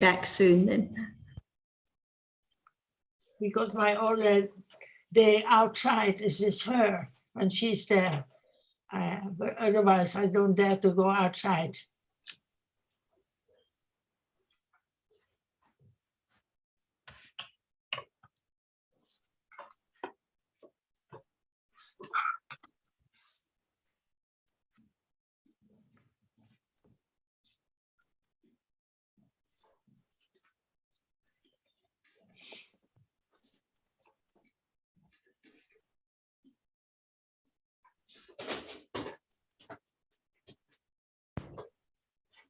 back soon then. Because my only day outside is with her when she's there. But otherwise, I don't dare to go outside.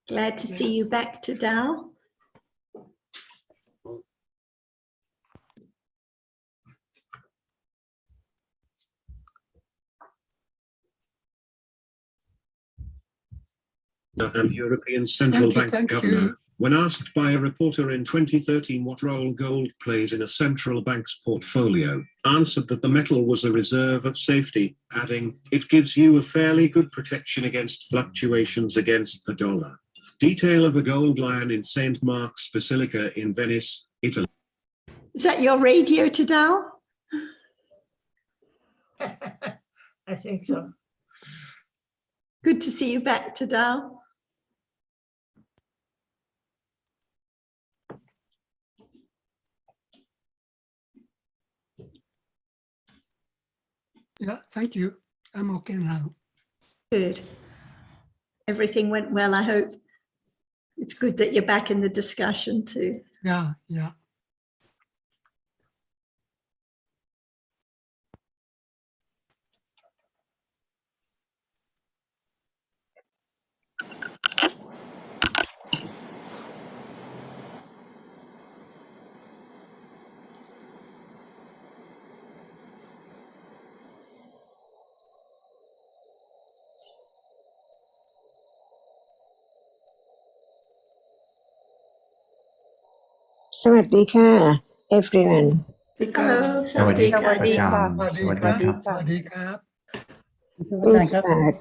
Glad to see you back to Dao. And European Central Bank governor, when asked by a reporter in 2013 what role gold plays in a central bank's portfolio, answered that the metal was a reserve of safety, adding, "It gives you a fairly good protection against fluctuations against the dollar." Detail of a gold lion in St. Mark's Basilica in Venice, Italy. Is that your radio to Dao? I think so. Good to see you back to Dao. Yeah, thank you. I'm okay now. Good. Everything went well, I hope. It's good that you're back in the discussion too. Yeah, yeah. Sawadika, everyone. Hello, สวัสดีครับ Sawadee. อาจารย์ สวัสดีครับ สวัสดีครับ Please start.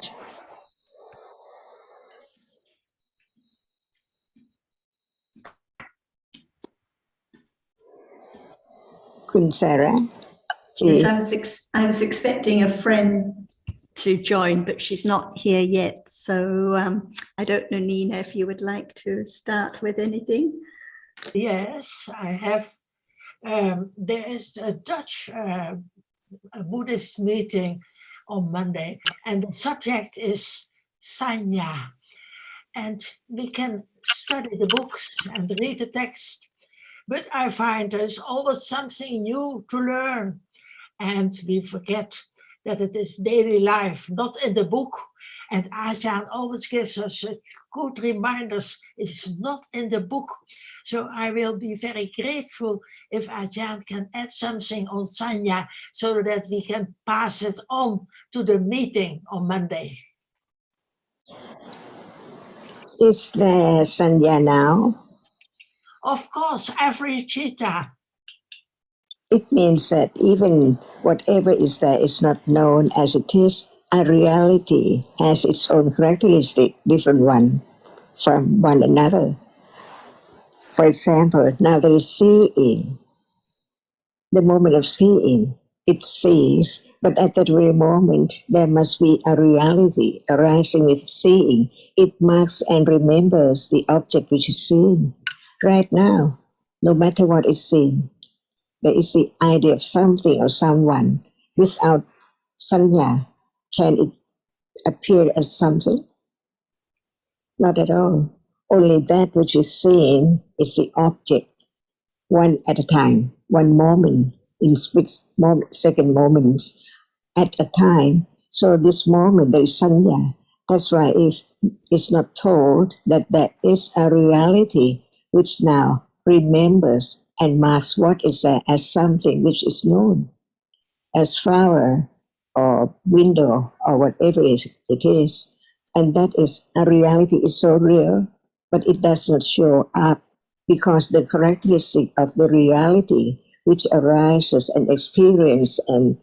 คุณ Sarah, Yes, please. I was expecting a friend to join, but she's not here yet. So I don't know, Nina, if you would like to start with anything. Yes, I have. There is a Dutch a Buddhist meeting on Monday, and the subject is Sanya. And we can study the books and read the text, but I find there's always something new to learn. And we forget that it is daily life, not in the book. And Ajahn always gives us such good reminders. It's not in the book. So I will be very grateful if Ajahn can add something on Sanya so that we can pass it on to the meeting on Monday. Is there Sanya now? Of course, every chitta. It means that even whatever is there is not known as it is. A reality has its own characteristic, different one from one another. For example, now there is seeing. The moment of seeing, it sees, but at that very moment, there must be a reality arising with seeing. It marks and remembers the object which is seen. Right now, no matter what is seen, there is the idea of something or someone. Without sanya, can it appear as something? Not at all. Only that which is seen is the object, one at a time, one moment, in second moments at a time. So this moment, there is sanya. That's why it's not told that there is a reality which now remembers and marks what is there as something which is known, as flower or window or whatever it is. And that is a reality is so real, but it does not show up because the characteristic of the reality which arises and experience an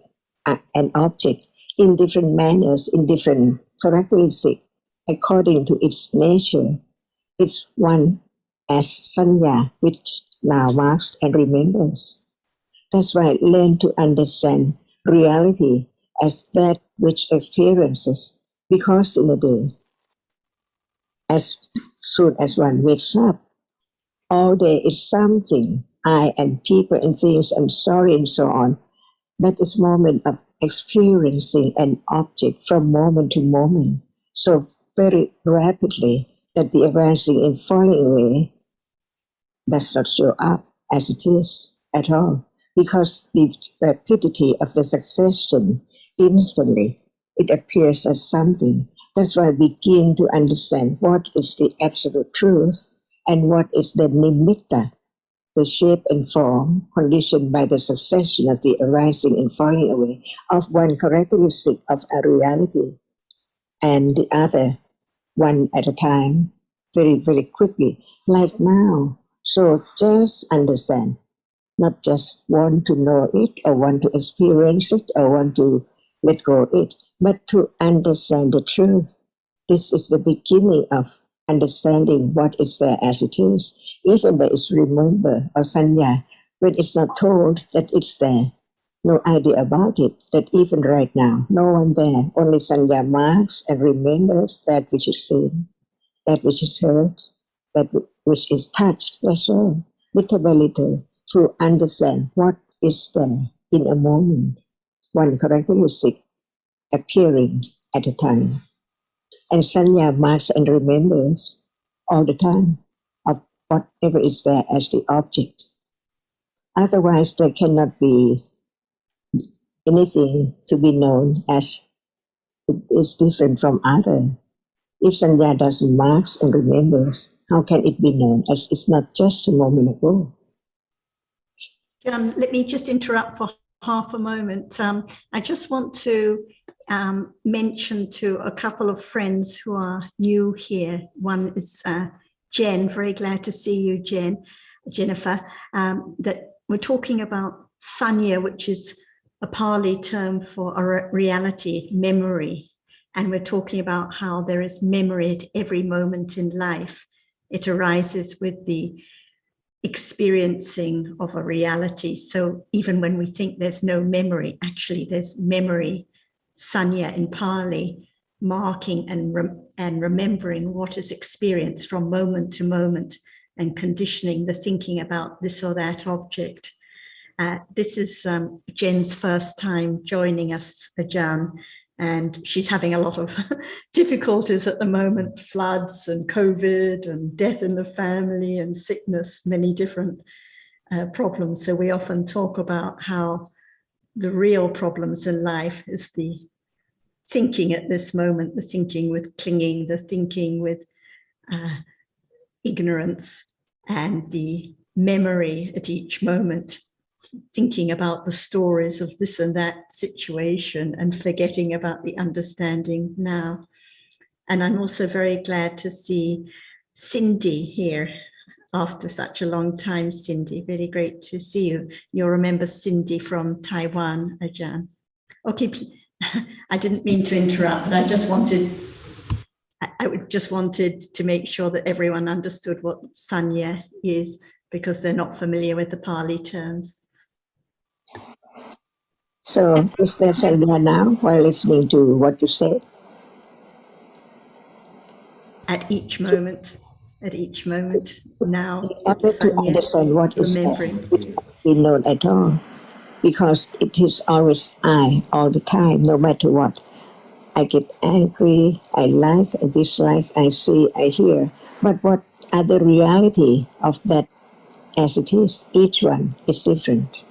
object in different manners, in different characteristics, according to its nature, is one as sanya, which now marks and remembers. That's why learn to understand reality as that which experiences, because in a day, as soon as one wakes up, all day is something, I and people and things and story and so on. That is moment of experiencing an object from moment to moment, so very rapidly that the arising and falling away does not show up as it is at all, because the rapidity of the succession instantly it appears as something. That's why we begin to understand what is the absolute truth and what is the nimitta, the shape and form conditioned by the succession of the arising and falling away of one characteristic of a reality, and the other one at a time, very, very quickly, like now. So just understand, not just want to know it or want to experience it or want to let go of it, but to understand the truth. This is the beginning of understanding what is there as it is. Even there is remember or sanya, when it's not told that it's there, no idea about it, that even right now, no one there, only sanya marks and remembers that which is seen, that which is heard, that which is touched, that's all, little by little, to understand what is there in a moment, one characteristic appearing at a time. And sanya marks and remembers all the time of whatever is there as the object. Otherwise, there cannot be anything to be known as it is different from other. If sanya doesn't marks and remembers, how can it be known as it's not just a moment ago? John, let me just interrupt for half a moment. I just want to mention to a couple of friends who are new here. One is Jen, very glad to see you, Jennifer, that we're talking about sanya, which is a Pali term for a reality, memory. And we're talking about how there is memory at every moment in life. It arises with the experiencing of a reality. So even when we think there's no memory, actually there's memory, sanya in Pali, marking and remembering what is experienced from moment to moment and conditioning the thinking about this or that object. This is Jen's first time joining us, Ajahn, and she's having a lot of difficulties at the moment, floods and COVID and death in the family and sickness, many different problems. So we often talk about how the real problems in life is the thinking at this moment, the thinking with clinging, the thinking with ignorance, and the memory at each moment, thinking about the stories of this and that situation and forgetting about the understanding now. And I'm also very glad to see Cindy here after such a long time, Cindy. Really great to see you. You'll remember Cindy from Taiwan, Ajahn. Okay, I didn't mean to interrupt, but I just wanted to make sure that everyone understood what sanya is, because they're not familiar with the Pali terms. So is there sanya now while listening to what you said? At each moment now, In order it's to sanya, understand what is there, remembering. it cannot be known at all, because it is always I all the time, no matter what. I get angry, I like, I dislike, I see, I hear. But what are the reality of that as it is? Each one is different.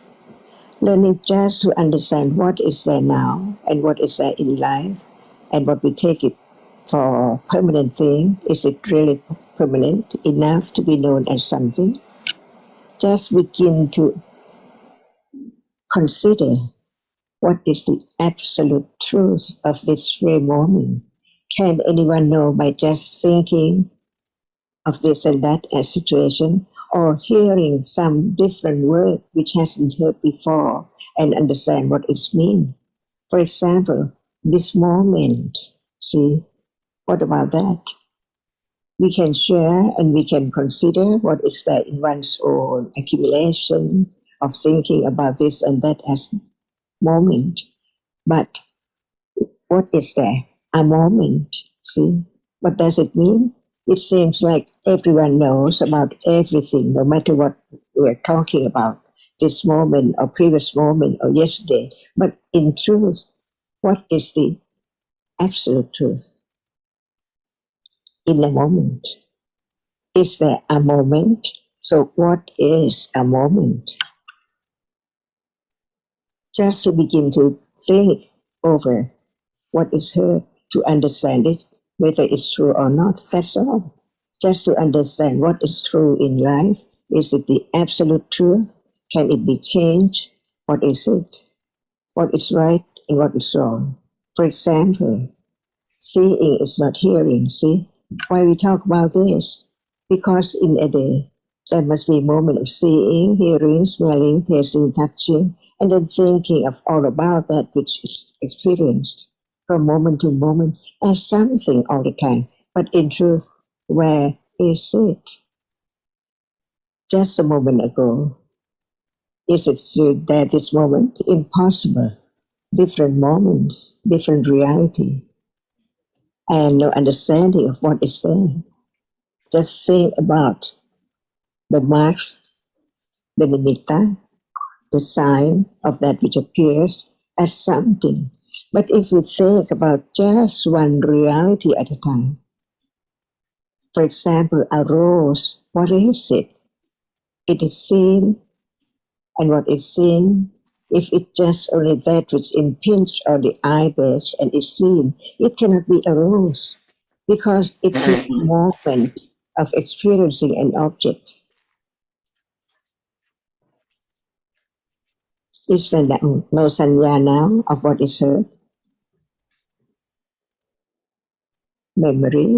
Learning just to understand what is there now and what is there in life and what we take it for permanent thing. Is it really permanent enough to be known as something? Just begin to consider what is the absolute truth of this very moment. Can anyone know by just thinking of this and that as situation, or hearing some different word which hasn't heard before and understand what it means? For example, this moment, see, what about that? We can share and we can consider what is there in one's own accumulation of thinking about this and that as moment. But what is there? A moment. See? What does it mean? It seems like everyone knows about everything, no matter what we're talking about, this moment or previous moment or yesterday. But in truth, what is the absolute truth? In the moment. Is there a moment? So what is a moment? Just to begin to think over what is heard, to understand it, whether it's true or not, that's all. Just to understand what is true in life. Is it the absolute truth? Can it be changed? What is it? What is right and what is wrong? For example, seeing is not hearing, see? Why we talk about this? Because in a day, there must be a moment of seeing, hearing, smelling, tasting, touching, and then thinking of all about that which is experienced from moment to moment as something all the time. But in truth, where is it? Just a moment ago. Is it still there this moment? Impossible. Different moments, different reality, and no understanding of what is there. Just think about the marks, the nimitta, the sign of that which appears as something. But if we think about just one reality at a time, for example, a rose, what is it? It is seen, and what is seen, if it just only that which impinges on the eye badge and is seen, it cannot be a rose because it is a moment of experiencing an object. Is there no sanya now of what is heard? Memory,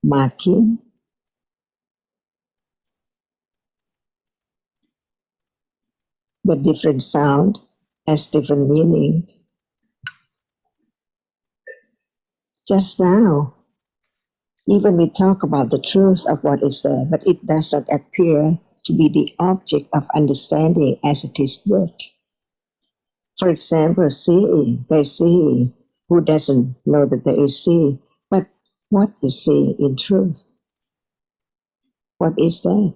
marking, the different sound has different meaning. Just now, even we talk about the truth of what is there, but it does not appear to be the object of understanding as it is yet. For example, seeing, there's seeing. Who doesn't know that there is seeing? But what is seeing in truth? What is that?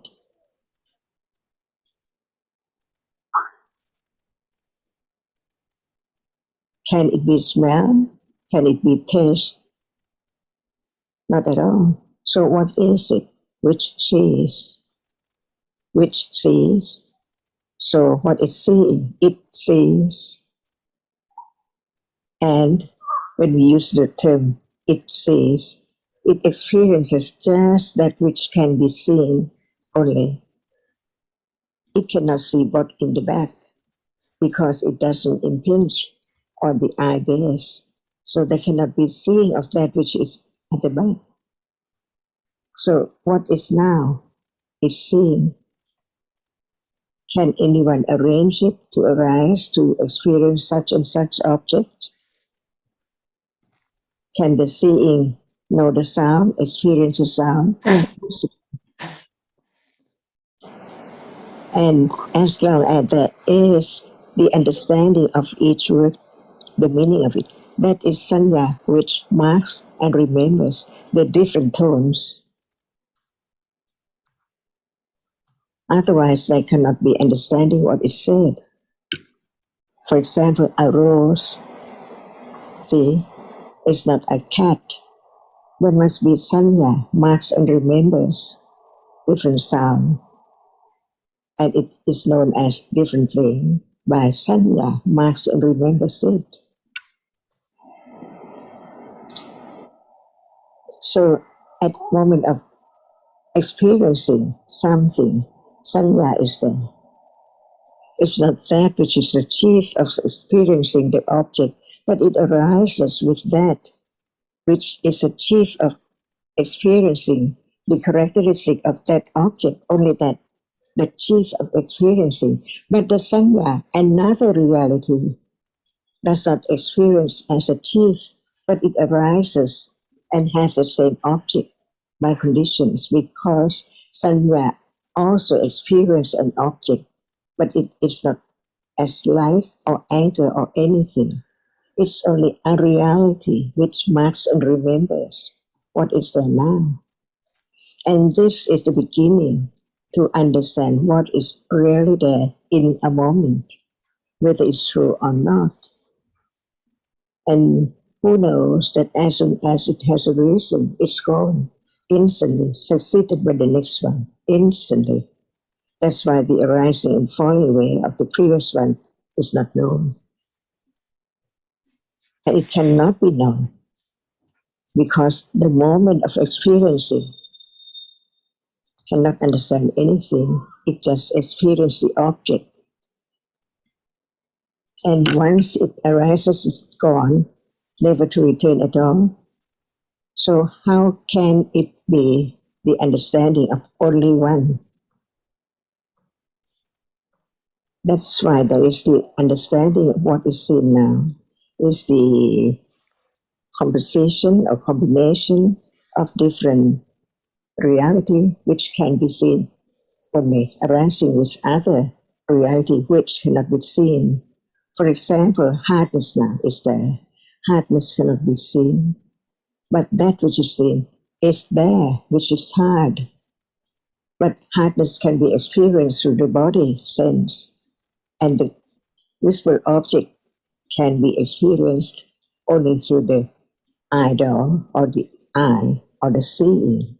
Can it be smell? Can it be taste? Not at all. So what is it? Which sees? Which sees? So what is seeing? It sees. And when we use the term it sees, it experiences just that which can be seen only. It cannot see what in the back because it doesn't impinge on the eye base. So there cannot be seeing of that which is at the back. So what is now is seeing. Can anyone arrange it to arise, to experience such and such object? Can the seeing know the sound, experience the sound? And as long as there is the understanding of each word, the meaning of it, that is sanya, which marks and remembers the different tones. Otherwise, there cannot be understanding what is said. For example, a rose, see, is not a cat. There must be sanya, marks and remembers different sound. And it is known as different thing by sanya, marks and remembers it. So at the moment of experiencing something, sanya is there. It's not that which is the chief of experiencing the object, but it arises with that which is the chief of experiencing the characteristic of that object, only that, the chief of experiencing. But the sanya, another reality, does not experience as a chief, but it arises and have the same object by conditions, because sanya also experience an object, but it is not as life or anger or anything. It's only a reality which marks and remembers what is there now. And this is the beginning to understand what is really there in a moment, whether it's true or not. And who knows that as soon as it has arisen, it's gone instantly, succeeded by the next one, instantly. That's why the arising and falling away of the previous one is not known. And it cannot be known, because the moment of experiencing cannot understand anything. It just experiences the object. And once it arises, it's gone, never to return at all. So how can it be the understanding of only one? That's why there is the understanding of what is seen now, is the composition or combination of different reality which can be seen only arising with other reality which cannot be seen. For example, hardness now is there. Hardness cannot be seen, but that which is seen is there, which is hard. But hardness can be experienced through the body sense, and the visible object can be experienced only through the eyeball or the eye or the seeing.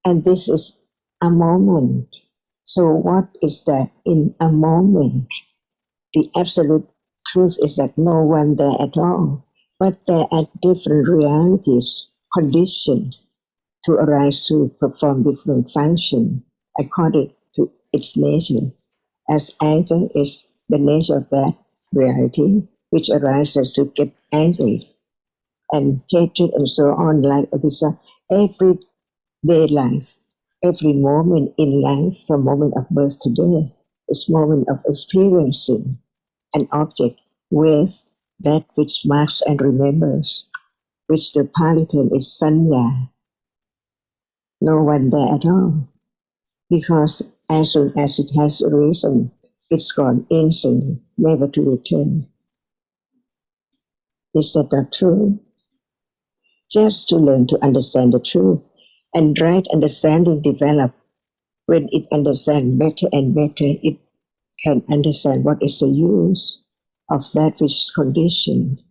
And this is a moment. So what is there in a moment? The absolute truth is that no one there at all, but there are different realities conditioned to arise to perform different function according to its nature. As anger is the nature of that reality, which arises to get angry, and hatred and so on, like this everyday life, every moment in life, from moment of birth to death, is moment of experiencing an object with that which marks and remembers, which the Pali term is sanya. No one there at all, because as soon as it has arisen, it's gone instantly, never to return. Is that not true? Just to learn to understand the truth, and right understanding develop. When it understands better and better, it can understand what is the use of that which is conditioned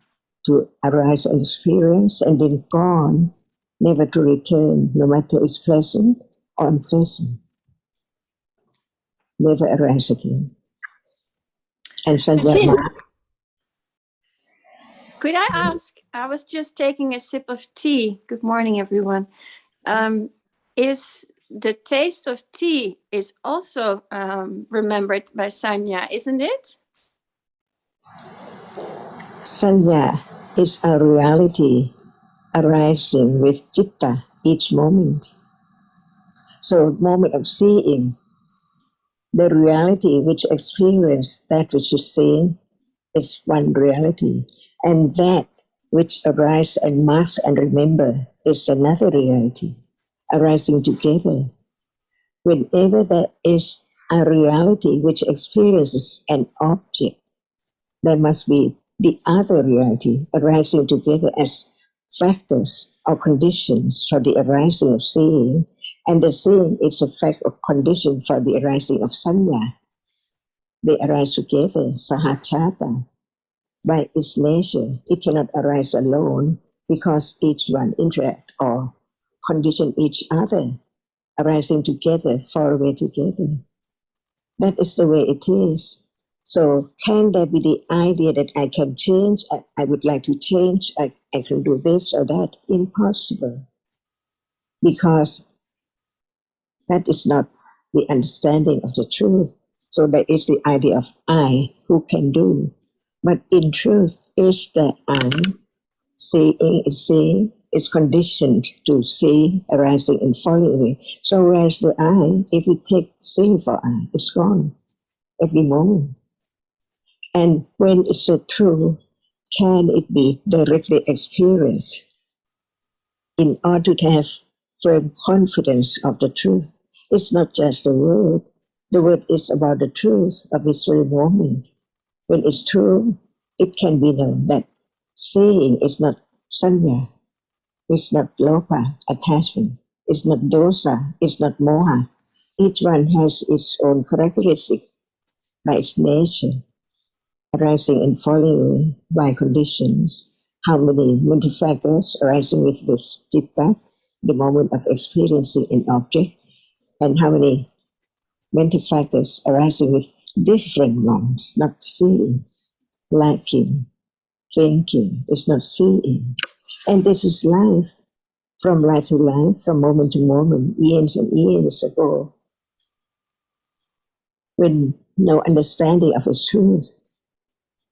to arise and experience and then gone, never to return, no matter it's pleasant or unpleasant. Never arise again. And Suchin, Sanya, could I ask? I was just taking a sip of tea. Good morning, everyone. Is the taste of tea is also remembered by Sanya, isn't it? Sanya is a reality arising with citta each moment. So moment of seeing, the reality which experience that which is seen is one reality, and that which arise and marks and remember is another reality arising together. Whenever there is a reality which experiences an object, there must be the other reality arising together as factors or conditions for the arising of seeing, and the seeing is a fact or condition for the arising of sanya. They arise together, sahachata. By its nature, it cannot arise alone because each one interact or condition each other, arising together, far away together. That is the way it is. So can there be the idea that I can change, I would like to change, I can do this or that? Impossible. Because that is not the understanding of the truth. So there is the idea of I, who can do. But in truth, is the I, seeing is conditioned to see arising and falling away. So where's the I? If we take seeing for I, it's gone every moment. And when it's so true, can it be directly experienced? in order to have firm confidence of the truth. It's not just a word. The word is about the truth of this very moment. When it's true, it can be known that seeing is not sanya, it's not lopa, attachment, it's not dosa, it's not moha. Each one has its own characteristic by its nature, arising and falling away by conditions. How many mental factors arising with this citta, the moment of experiencing an object, and how many mental factors arising with different ones, not seeing, liking, thinking, is not seeing. And this is life, from life to life, from moment to moment, years and years ago, when no understanding of the truth,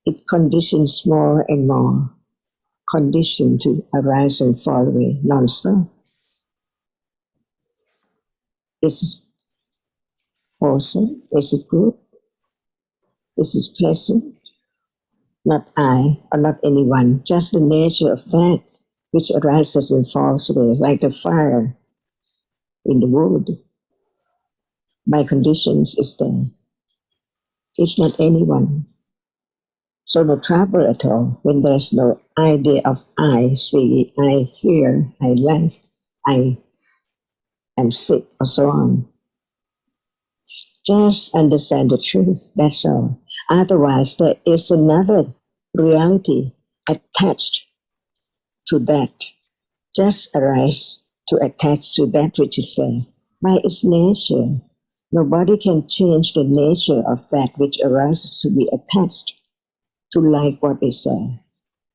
it conditions more and more, conditioned to arise and fall away non-stop. Is it wholesome? Is it good? Is it pleasant? Not I, or not anyone, just the nature of that which arises and falls away, like the fire in the wood. My conditions is there. It's not anyone. So no trouble at all when there's no idea of I see, I hear, I like, I am sick, or so on. Just understand the truth, that's all. Otherwise, there is another reality attached to that. Just arise to attach to that which is there. By its nature, nobody can change the nature of that which arises to be attached to like what is there,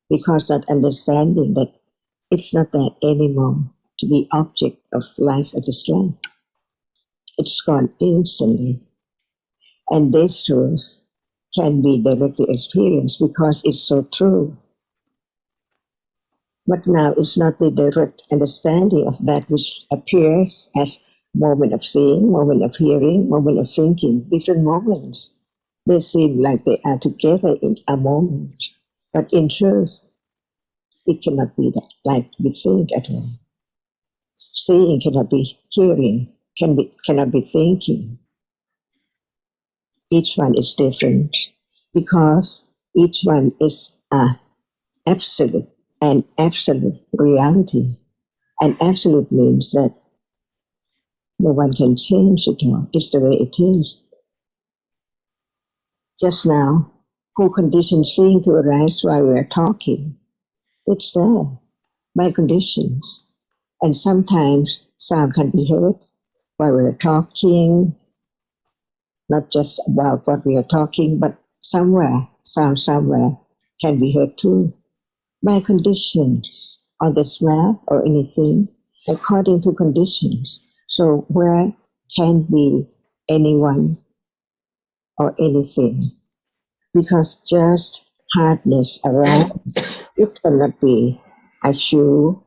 because not understanding that it's not there anymore to be object of life or distress. It's gone instantly. And this truth can be directly experienced because it's so true. But now it's not the direct understanding of that which appears as moment of seeing, moment of hearing, moment of thinking, different moments. They seem like they are together in a moment. But in truth, it cannot be that like we think at all. Seeing cannot be hearing, cannot be thinking. Each one is different because each one is an absolute reality. And absolute means that no one can change it all. It's the way it is. Just now, who conditioned seeing to arise while we are talking? It's there by conditions. And sometimes sound can be heard while we're talking, not just about what we are talking, but sound somewhere can be heard too. By conditions, or the smell, or anything, according to conditions. So where can be anyone or anything? Because just hardness arises. It cannot be a shoe,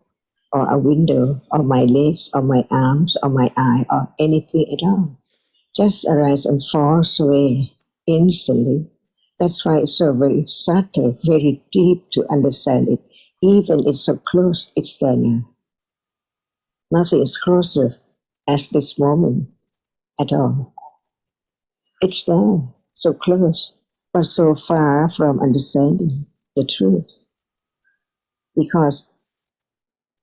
or a window, or my legs, or my arms, or my eye, or anything at all. Just arise and falls away instantly. That's why it's so very subtle, very deep to understand it. Even it's so close, it's there now. Nothing is closer as this moment at all. It's there, so close, but so far from understanding the truth. Because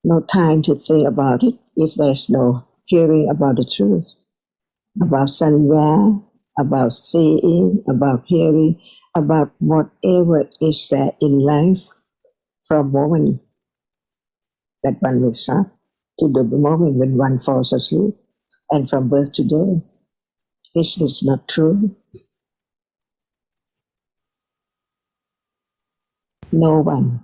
no time to think about it if there's no hearing about the truth, about sanya, about seeing, about hearing, about whatever is there in life from moment that one wakes up to the moment when one falls asleep, and from birth to death. Is this not true? No one.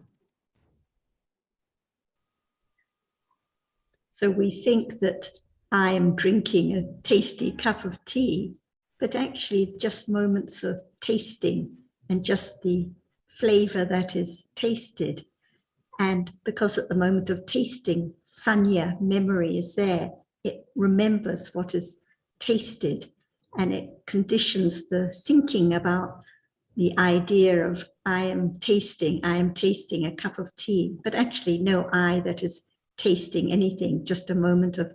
So we think that I am drinking a tasty cup of tea, but actually just moments of tasting and just the flavor that is tasted. And because at the moment of tasting, sanya, memory, is there, it remembers what is tasted and it conditions the thinking about the idea of I am tasting a cup of tea, but actually no I that is tasting anything, just a moment of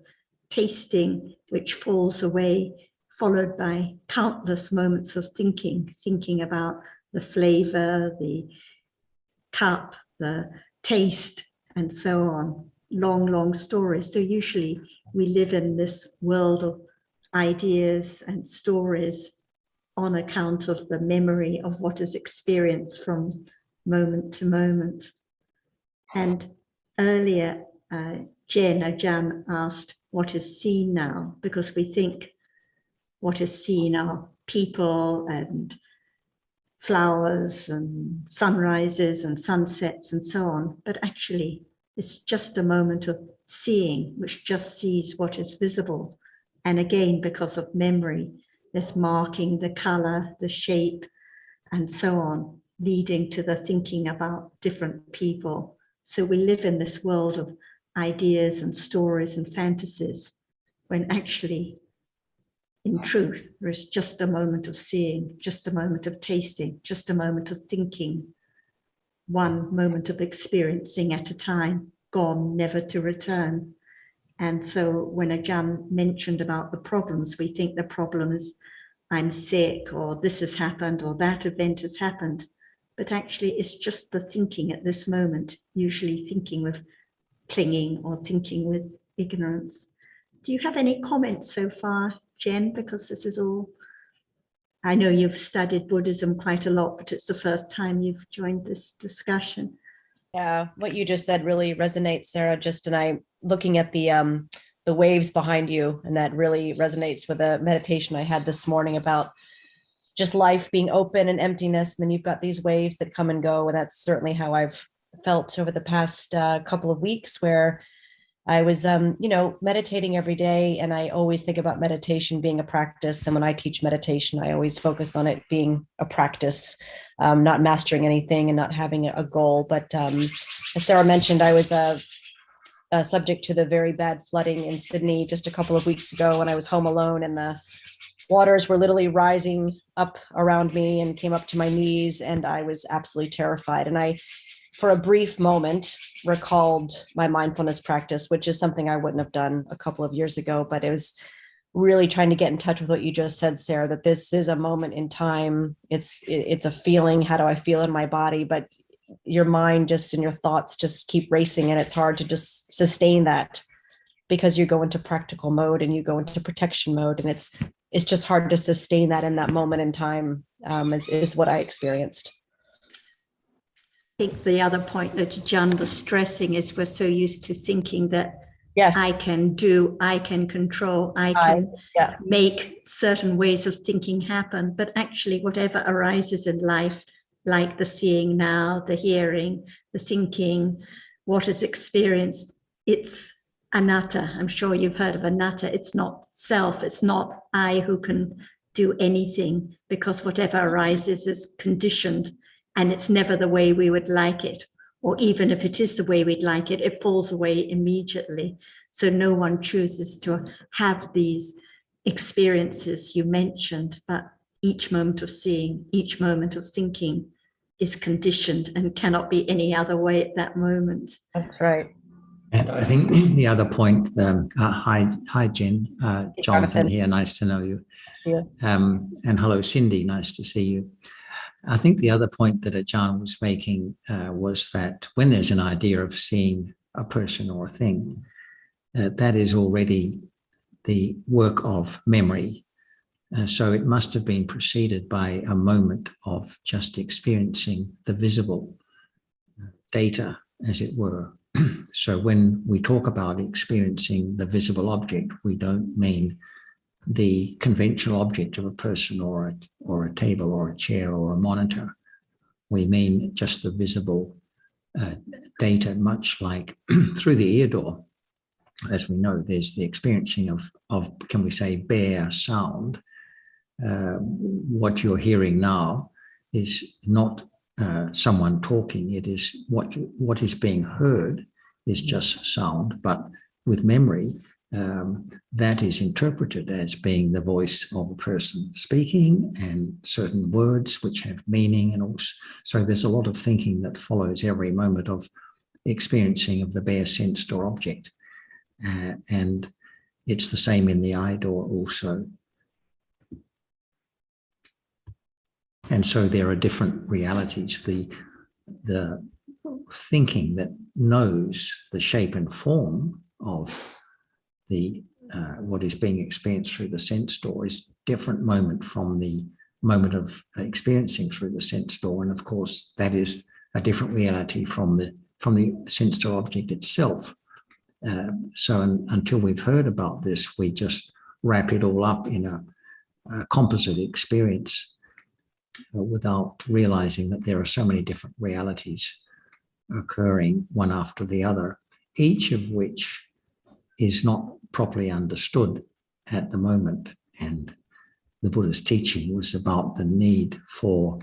tasting, which falls away, followed by countless moments of thinking about the flavor, the cup, the taste, and so on. Long stories. So usually we live in this world of ideas and stories on account of the memory of what is experienced from moment to moment. And earlier, Jan asked, what is seen now? Because we think what is seen are people and flowers and sunrises and sunsets and so on. But actually, it's just a moment of seeing, which just sees what is visible. And again, because of memory, there's marking the color, the shape, and so on, leading to the thinking about different people. So we live in this world of ideas and stories and fantasies, when actually, in truth, there is just a moment of seeing, just a moment of tasting, just a moment of thinking, one moment of experiencing at a time, gone, never to return. And so when Ajahn mentioned about the problems, we think the problem is I'm sick, or this has happened, or that event has happened. But actually, it's just the thinking at this moment, usually thinking with clinging or thinking with ignorance. Do you have any comments so far, Jen? Because this is all, I know you've studied Buddhism quite a lot, but it's the first time you've joined this discussion. Yeah, what you just said really resonates, Sarah. And I looking at the waves behind you, and that really resonates with a meditation I had this morning about just life being open and emptiness. And then you've got these waves that come and go. And that's certainly how I've felt over the past couple of weeks, where I was, meditating every day. And I always think about meditation being a practice. And when I teach meditation, I always focus on it being a practice, not mastering anything and not having a goal. But as Sarah mentioned, I was subject to the very bad flooding in Sydney just a couple of weeks ago, when I was home alone, and the waters were literally rising up around me and came up to my knees, and I was absolutely terrified. And I, for a brief moment, recalled my mindfulness practice, which is something I wouldn't have done a couple of years ago, but it was really trying to get in touch with what you just said, Sarah, that this is a moment in time. It's a feeling. How do I feel in my body? But your mind just and your thoughts just keep racing, and it's hard to just sustain that, because you go into practical mode and you go into protection mode, and it's just hard to sustain that in that moment in time, is what I experienced. I think the other point that John was stressing is we're so used to thinking that Yes, I can do, I can control, I can make certain ways of thinking happen. But actually, whatever arises in life, like the seeing now, the hearing, the thinking, what is experienced, it's anatta. I'm sure you've heard of anatta. It's not self, it's not I who can do anything, because whatever arises is conditioned, and it's never the way we would like it. Or even if it is the way we'd like it, it falls away immediately. So no one chooses to have these experiences you mentioned, but each moment of seeing, each moment of thinking is conditioned and cannot be any other way at that moment. that's right. And I think the other point, hi Jen, Jonathan here, nice to know you. Yeah. And hello Cindy, nice to see you. I think the other point that Ajahn was making was that when there's an idea of seeing a person or a thing, that is already the work of memory. So it must have been preceded by a moment of just experiencing the visible data, as it were. So when we talk about experiencing the visible object, we don't mean the conventional object of a person or a table or a chair or a monitor. We mean just the visible data, much like through the ear door. As we know, there's the experiencing of can we say, bare sound. What you're hearing now is not someone talking. It is what is being heard is just sound, but with memory, that is interpreted as being the voice of a person speaking, and certain words which have meaning, and also so there's a lot of thinking that follows every moment of experiencing of the bare sensed or object. And it's the same in the eye door also. And so there are different realities. The thinking that knows the shape and form of the what is being experienced through the sense door is different moment from the moment of experiencing through the sense door. And of course, that is a different reality from the sense door object itself. So until we've heard about this, we just wrap it all up in a composite experience without realizing that there are so many different realities occurring one after the other, each of which is not properly understood at the moment. And the Buddha's teaching was about the need for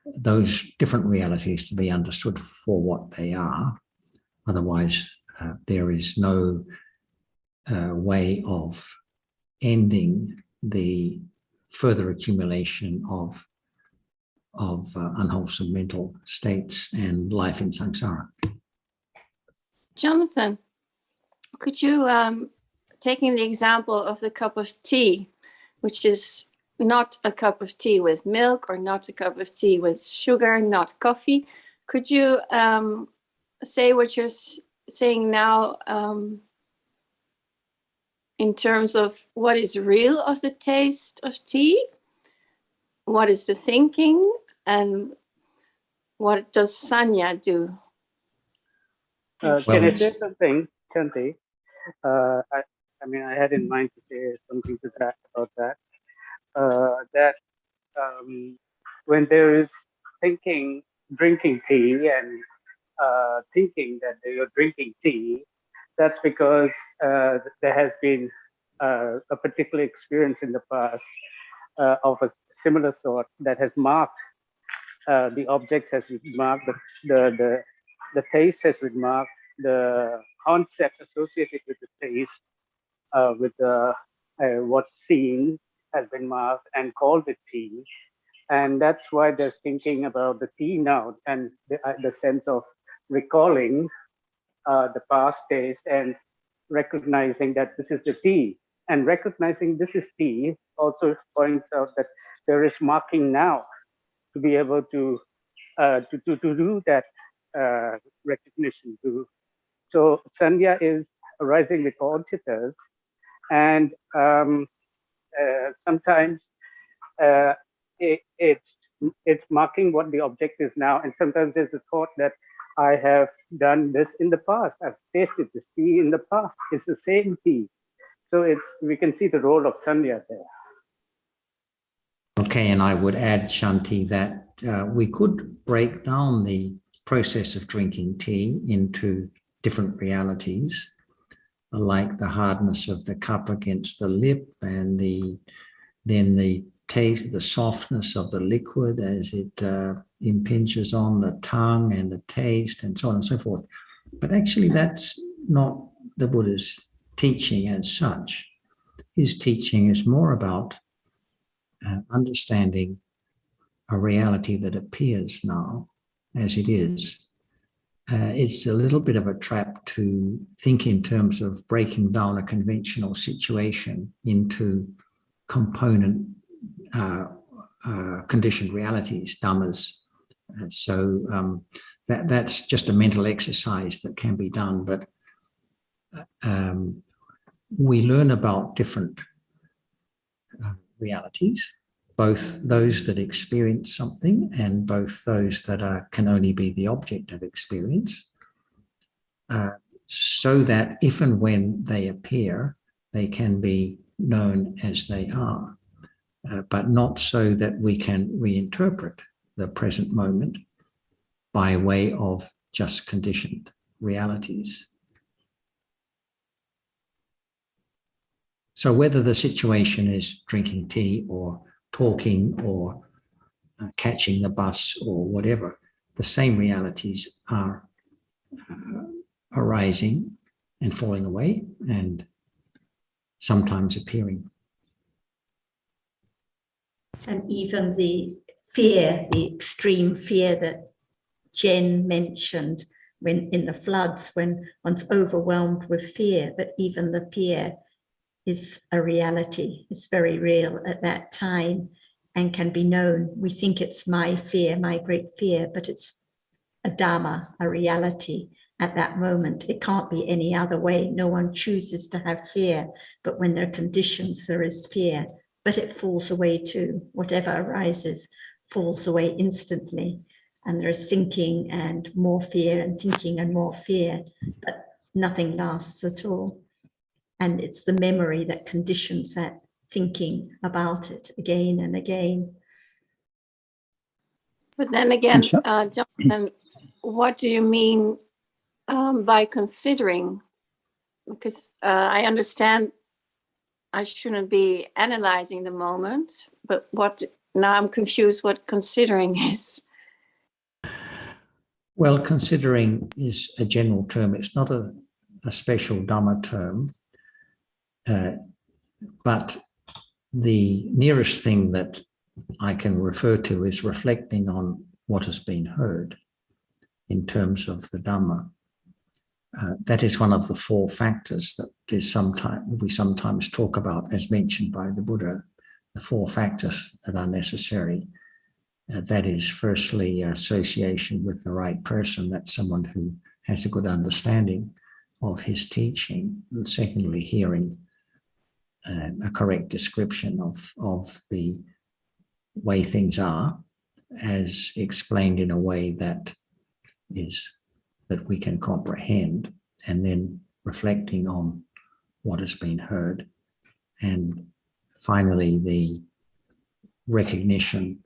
those different realities to be understood for what they are. Otherwise, there is no way of ending the further accumulation of unwholesome mental states and life in samsara. Jonathan, could you, taking the example of the cup of tea, which is not a cup of tea with milk or not a cup of tea with sugar, not coffee, could you say what you're saying now in terms of what is real of the taste of tea, what is the thinking, and what does sanya do? Can I say something, Chanti? I mean, I had in mind to say something to that about that. When there is thinking, drinking tea, and thinking that you're drinking tea, that's because there has been a particular experience in the past of a similar sort that has marked the objects, has marked the taste, has been marked the concept associated with the taste, with the what's seen has been marked and called it tea. And that's why there's thinking about the tea now, and the sense of recalling the past taste and recognizing that this is the tea. And recognizing this is tea also points out that there is marking now to be able to do that recognition too. So sanya is arising with all chitas, and sometimes it's marking what the object is now, and sometimes there's a thought that I have done this in the past. I've tasted this tea in the past. It's the same tea. So we can see the role of sanya there. Okay, and I would add, Shanti, that we could break down the process of drinking tea into different realities, like the hardness of the cup against the lip, and then the taste, the softness of the liquid as it impinges on the tongue, and the taste, and so on and so forth. But actually, that's not the Buddha's teaching as such. His teaching is more about understanding a reality that appears now as it is. It's a little bit of a trap to think in terms of breaking down a conventional situation into component conditioned realities, dhammas. So that's just a mental exercise that can be done, but we learn about different realities, both those that experience something and both those that can only be the object of experience, so that if and when they appear, they can be known as they are, but not so that we can reinterpret the present moment by way of just conditioned realities. So whether the situation is drinking tea or talking or catching the bus or whatever, the same realities are arising and falling away and sometimes appearing. And even the fear, the extreme fear that Jen mentioned, when in the floods, when one's overwhelmed with fear, but even the fear is a reality. It's very real at that time and can be known. We think it's my fear, my great fear, but it's a Dhamma, a reality at that moment. It can't be any other way. No one chooses to have fear, but when there are conditions, there is fear, but it falls away too. Whatever arises falls away instantly. And there is thinking and more fear and thinking and more fear, but nothing lasts at all. And it's the memory that conditions that thinking about it again and again. But then again, Jonathan, what do you mean by considering? Because I understand I shouldn't be analyzing the moment, but now I'm confused what considering is. Well, considering is a general term. It's not a special Dhamma term, but the nearest thing that I can refer to is reflecting on what has been heard in terms of the Dhamma. That is one of the four factors that we sometimes talk about, as mentioned by the Buddha, the four factors that are necessary. That is, firstly, association with the right person. That's someone who has a good understanding of his teaching. And secondly, hearing a correct description of the way things are, as explained in a way that we can comprehend, and then reflecting on what has been heard. And finally, the recognition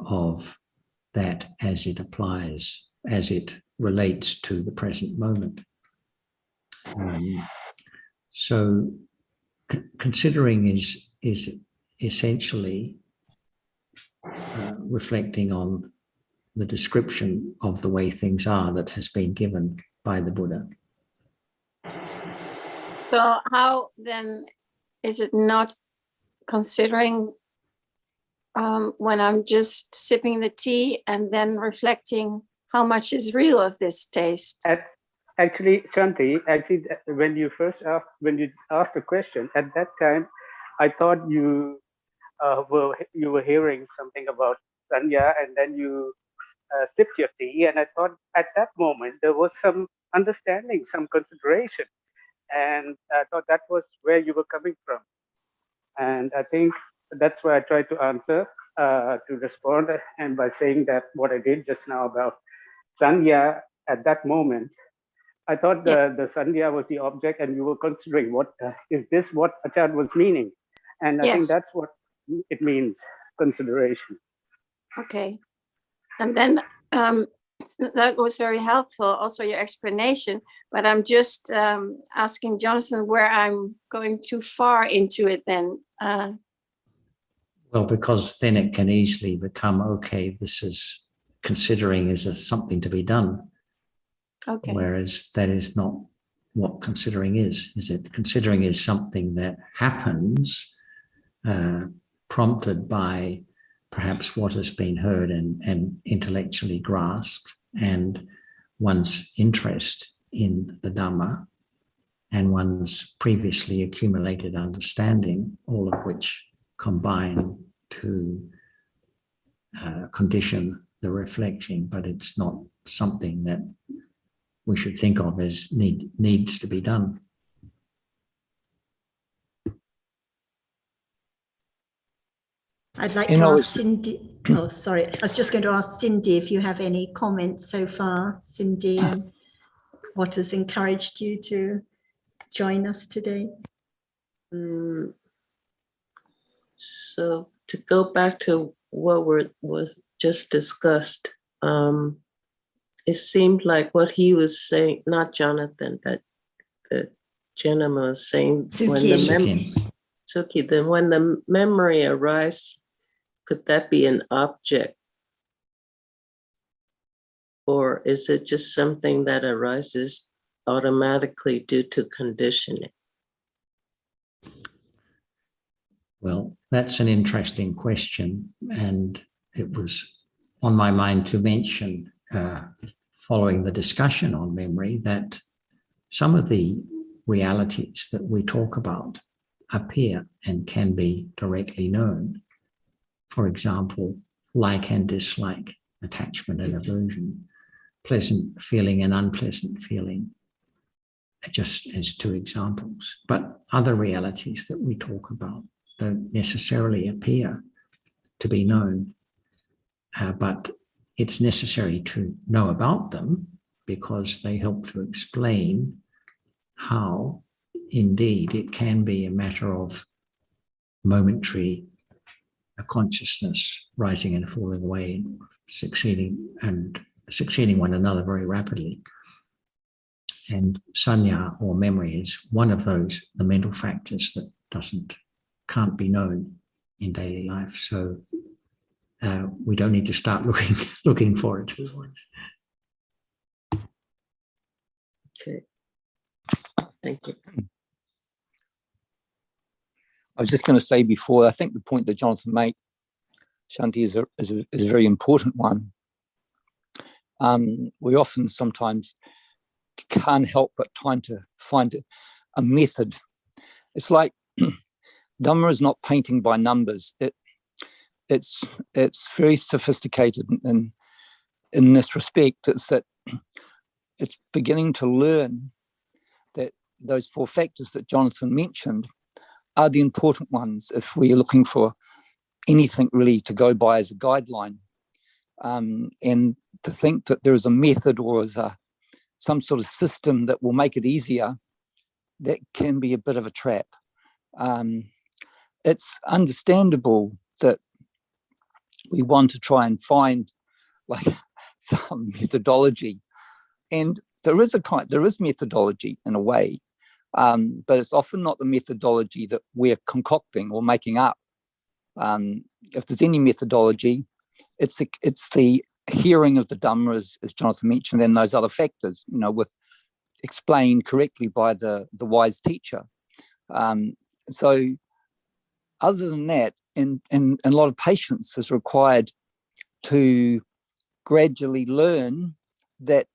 of that as it applies, as it relates to the present moment. So considering is essentially reflecting on the description of the way things are that has been given by the Buddha. So how then is it not considering when I'm just sipping the tea and then reflecting how much is real of this taste? Actually, Shanti, when you asked the question, at that time, I thought you were hearing something about Sanya, and then you sipped your tea, and I thought at that moment there was some understanding, some consideration, and I thought that was where you were coming from, and I think that's why I tried to answer, to respond, and by saying that what I did just now about Sanya at that moment, I thought the Sanya was the object, and you were considering what is this what Acharya was meaning, and I think that's what it means, consideration. Okay, and then that was very helpful, also your explanation, but I'm just asking Jonathan where I'm going too far into it then. Well, because then it can easily become, okay, this is considering is something to be done. Okay. Whereas that is not what considering is it? Considering is something that happens, prompted by perhaps what has been heard and intellectually grasped, and one's interest in the Dhamma and one's previously accumulated understanding, all of which combine to condition the reflection, but it's not something that we should think of as needs to be done. I'd like to ask Cindy. Oh, sorry. I was just going to ask Cindy if you have any comments so far, Cindy, and what has encouraged you to join us today? So to go back to what was just discussed, it seemed like what he was saying, not Jonathan, that the gentleman was saying, when the memory arises, could that be an object? Or is it just something that arises automatically due to conditioning? Well, that's an interesting question, and it was on my mind to mention following the discussion on memory, that some of the realities that we talk about appear and can be directly known. For example, like and dislike, attachment and aversion, pleasant feeling and unpleasant feeling, just as two examples. But other realities that we talk about don't necessarily appear to be known, but it's necessary to know about them because they help to explain how indeed it can be a matter of momentary consciousness rising and falling away, succeeding one another very rapidly. And sanya, or memory, is one of those, the mental factors that can't be known in daily life. So we don't need to start looking for it. Okay. Thank you. I was just going to say before, I think the point that Jonathan made, Shanti, is a very important one. We often sometimes can't help but trying to find a method. It's like Dhamma is not painting by numbers. It's very sophisticated in this respect. It's that it's beginning to learn that those four factors that Jonathan mentioned are the important ones if we're looking for anything really to go by as a guideline. And to think that there is a method or is some sort of system that will make it easier, that can be a bit of a trap. It's understandable that we want to try and find like some methodology, and there is methodology in a way, but it's often not the methodology that we're concocting or making up. If there's any methodology, it's the hearing of the Dhamma, as Jonathan mentioned, and those other factors, with explained correctly by the wise teacher. So other than that, and a lot of patience is required to gradually learn that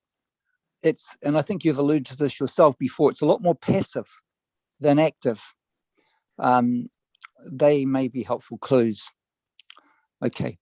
it's, and I think you've alluded to this yourself before, it's a lot more passive than active. They may be helpful clues. Okay.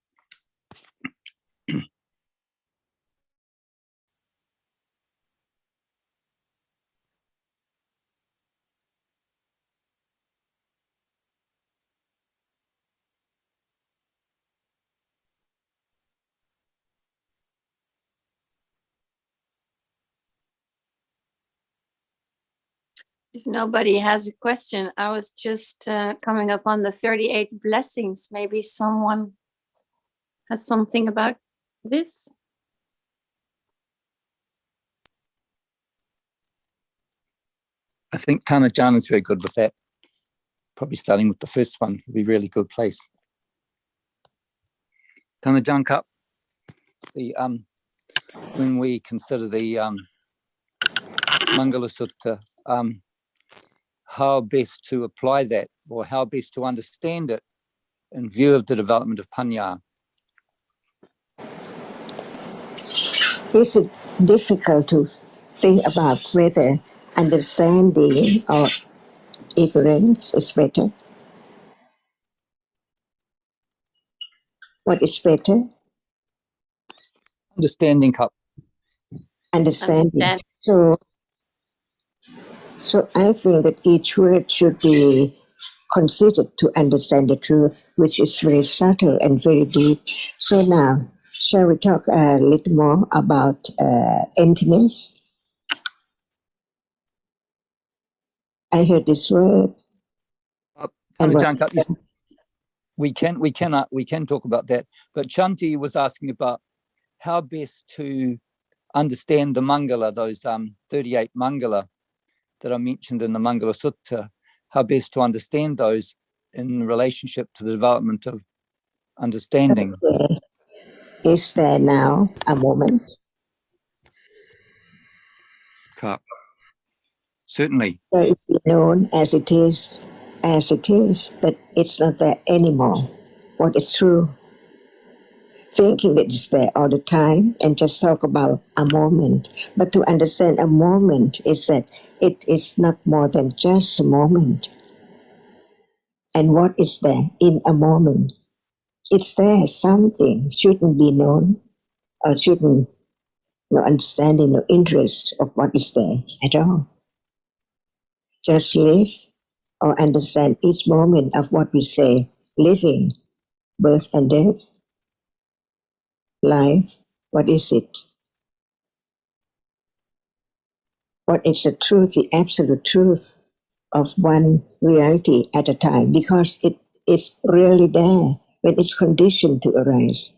If nobody has a question, I was just coming up on the 38 blessings. Maybe someone has something about this. I think Tanajan is very good with that. Probably starting with the first one would be a really good place. Tanajan Cup, when we consider the Mangala Sutta, how best to apply that, or how best to understand it in view of the development of Panya. Is it difficult to think about whether understanding or ignorance is better? What is better? Understanding, Cup. Understanding. So I think that each word should be considered to understand the truth, which is very subtle and very deep. So now, shall we talk a little more about emptiness? I heard this word. We can talk about that. But Chanti was asking about how best to understand the Mangala, those 38 Mangala that are mentioned in the Mangala Sutta, how best to understand those in relationship to the development of understanding. Okay. Is there now a moment? Certainly. So it be known as it is, that it's not there anymore. What is true? thinking that it's there all the time and just talk about a moment. But to understand a moment is that it is not more than just a moment. And what is there in a moment? It's there, something shouldn't be known or shouldn't no understanding, no interest of what is there at all. Just live or understand each moment of what we say, living, birth and death, life, what is it? What is the truth, the absolute truth of one reality at a time? Because it is really there when it's conditioned to arise.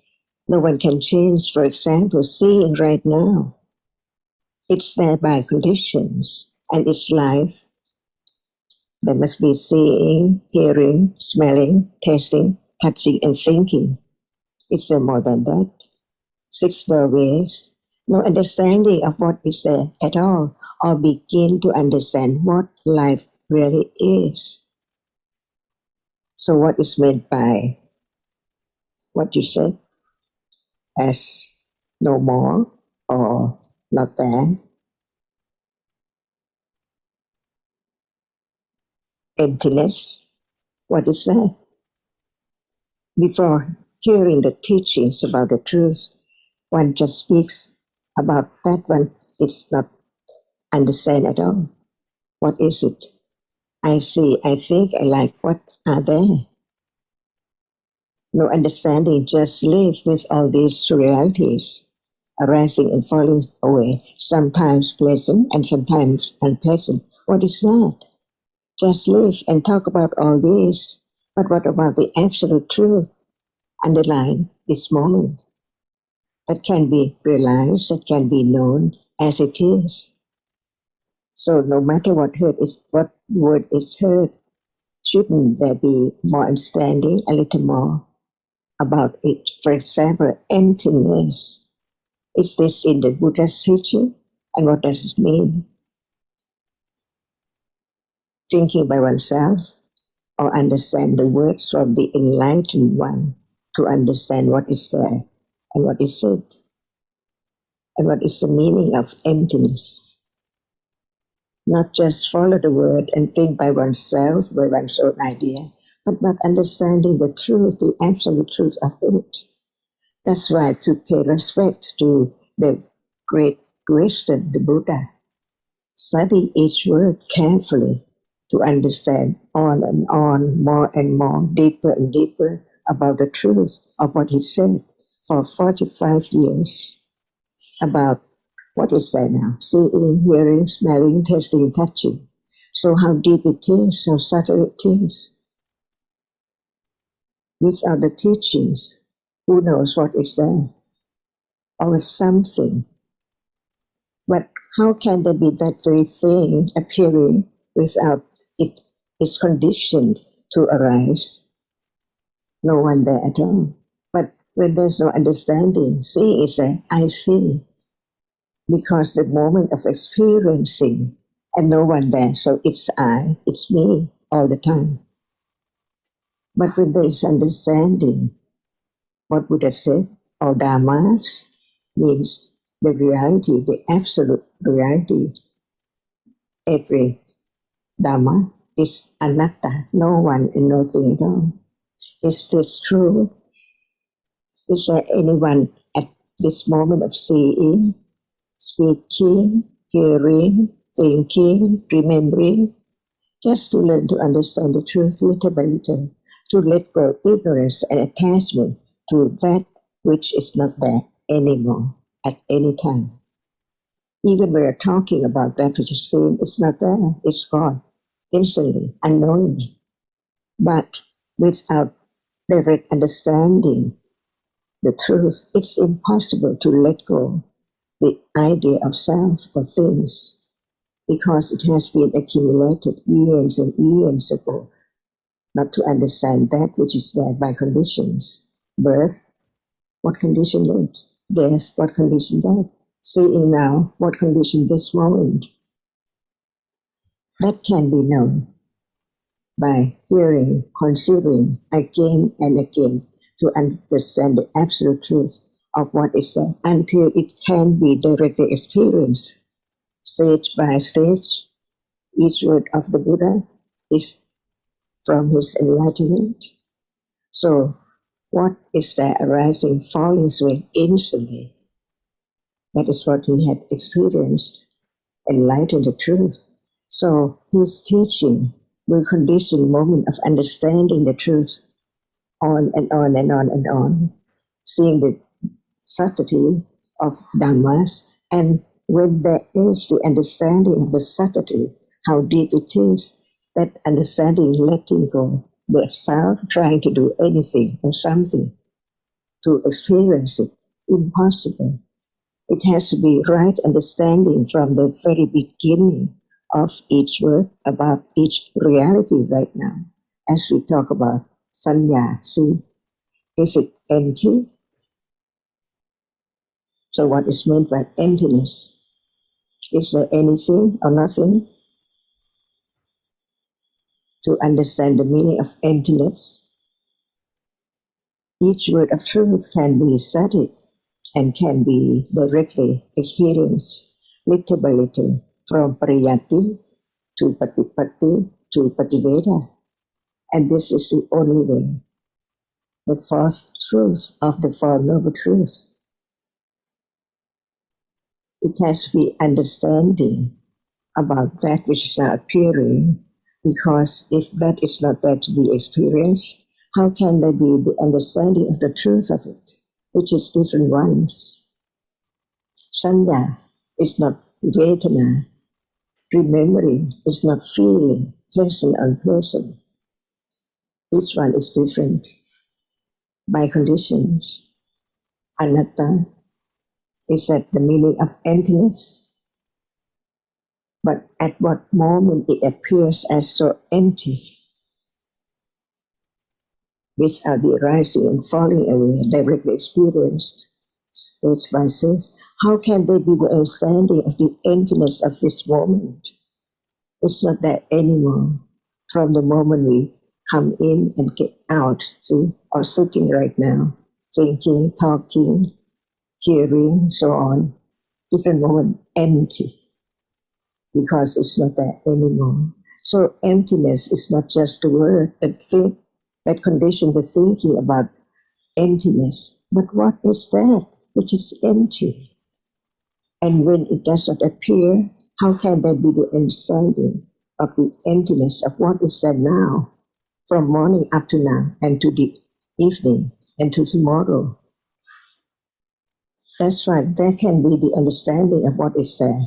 No one can change, for example, seeing right now. It's there by conditions and it's life. There must be seeing, hearing, smelling, tasting, touching and thinking. It's there more than that. 6 doorways. No understanding of what is there at all, or begin to understand what life really is. So what is meant by what you said as no more or not there? Emptiness. What is that? Before hearing the teachings about the truth, one just speaks about that one. It's not understand at all. What is it? I see, I think, I like. What are there? No understanding, just live with all these realities arising and falling away, sometimes pleasant and sometimes unpleasant. What is that? Just live and talk about all this. But what about the absolute truth underlying this moment that can be realized, that can be known as it is? So no matter what word is heard, shouldn't there be more understanding, a little more about it? For example, emptiness. Is this in the Buddha's teaching? And what does it mean? Thinking by oneself or understand the words from the enlightened one to understand what is there and what is it and what is the meaning of emptiness. Not just follow the word and think by oneself, by one's own idea, but understanding the truth, the absolute truth of it. That's why to pay respect to the great wisdom, the Buddha, study each word carefully to understand on and on, more and more, deeper and deeper about the truth of what he said for 45 years about what is there now, seeing, hearing, smelling, tasting, touching. So how deep it is, how subtle it is. Without the teachings, who knows what is there? Or something. But how can there be that very thing appearing without it is conditioned to arise? No one there at all. But when there's no understanding, seeing is there, I see. Because the moment of experiencing and no one there, so it's I, it's me all the time. But when there is understanding, what Buddha said, all Dhammas means the reality, the absolute reality. Every Dhamma is anatta, no one and nothing at all. Is this true? Is there anyone at this moment of seeing, speaking, hearing, thinking, remembering, just to learn to understand the truth little by little, to let go of ignorance and attachment to that which is not there anymore at any time. Even when we're talking about that which is seen, it's not there, it's gone, instantly, unknowingly. But without direct understanding the truth, it's impossible to let go the idea of self or things, because it has been accumulated years and years ago, not to understand that which is there by conditions. Birth, what condition it? Death, what condition that? Seeing now, what condition this moment? That can be known by hearing, considering again and again, to understand the absolute truth of what is there until it can be directly experienced stage by stage. Each word of the Buddha is from his enlightenment. So what is there arising, falling away instantly? That is what he had experienced, enlightened the truth. So his teaching will condition moment of understanding the truth on and on and on and on, seeing the subtlety of Dhammas. And when there is the understanding of the subtlety, how deep it is, that understanding letting go, the self trying to do anything or something to experience it, impossible. It has to be right understanding from the very beginning of each word about each reality right now. As we talk about sanya, see, is it empty? So what is meant by emptiness? Is there anything or nothing? To understand the meaning of emptiness, each word of truth can be studied and can be directly experienced little by little from pariyati to patipatti to pativeda. And this is the only way, the fourth truth of the Four Noble Truths. It has to be understanding about that which is now appearing, because if that is not there to be experienced, how can there be the understanding of the truth of it, which is different ones? Sanya is not vedana. Remembering is not feeling, pleasant, unpleasant. Each one is different by conditions. Anatta is at the meaning of emptiness, but at what moment it appears as so empty, without the arising and falling away, directly experienced, stage by stage. How can there be the understanding of the emptiness of this moment? It's not there anymore. From the moment we come in and get out, see, or sitting right now, thinking, talking, hearing, so on, different moment, empty, because it's not there anymore. So emptiness is not just the word that condition the thinking about emptiness, but what is that which is empty? And when it does not appear, how can there be the understanding of the emptiness of what is there now, from morning up to now, and to the evening, and to tomorrow? That's why there can be the understanding of what is there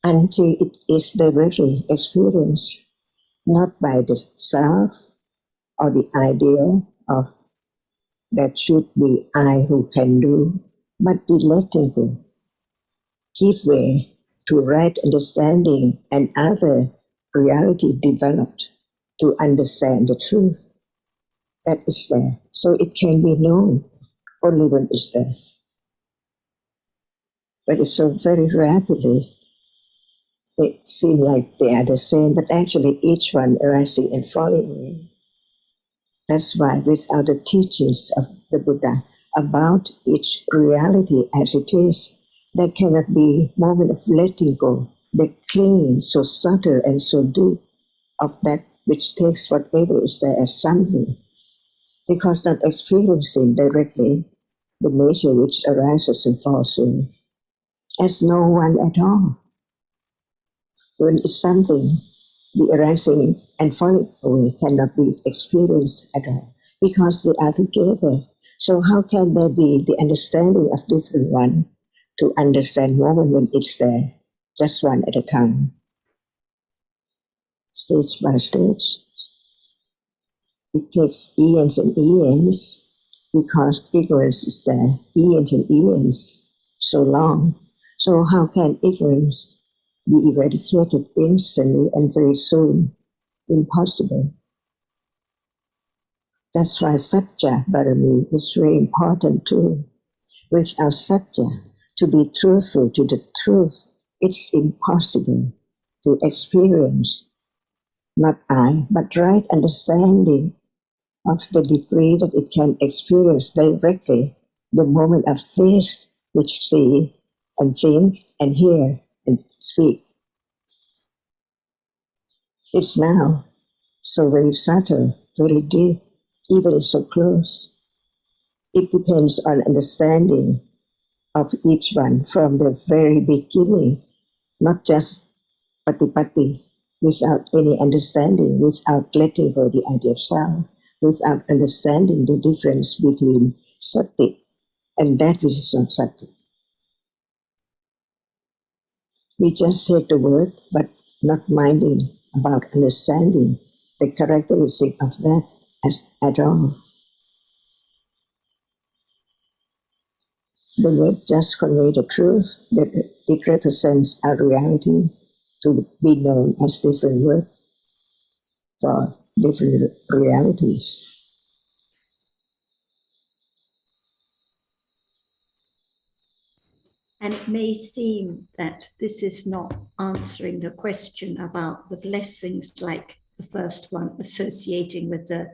until it is directly experienced, not by the self or the idea of that should be I who can do, but the letting go. Give way to right understanding and other reality developed to understand the truth that is there. So it can be known only when it's there. But it's so very rapidly, they seem like they are the same, but actually each one arising and falling away. That's why without the teachings of the Buddha about each reality as it is, there cannot be moment of letting go, the clinging so subtle and so deep of that which takes whatever is there as something, because not experiencing directly the nature which arises and falls away as no one at all. When it's something, the arising and falling away cannot be experienced at all, because they are together. So how can there be the understanding of different one to understand moment when it's there, just one at a time, stage by stage? It takes eons and eons, because ignorance is there, eons and eons, so long. So how can ignorance be eradicated instantly and very soon? Impossible. That's why Satya Barami is very important too. Without Satya, to be truthful to the truth, it's impossible to experience not I, but right understanding of the degree that it can experience directly the moment of taste, which see and think and hear and speak. It's now so very subtle, very deep, even so close. It depends on understanding of each one from the very beginning, not just pati-pati, without any understanding, without letting go the idea of sound, without understanding the difference between sati and that which is not sati. We just take the word, but not minding about understanding the characteristic of that at all. The word just conveys the truth that it represents a reality to be known as different word for different realities. And it may seem that this is not answering the question about the blessings, like the first one, associating with the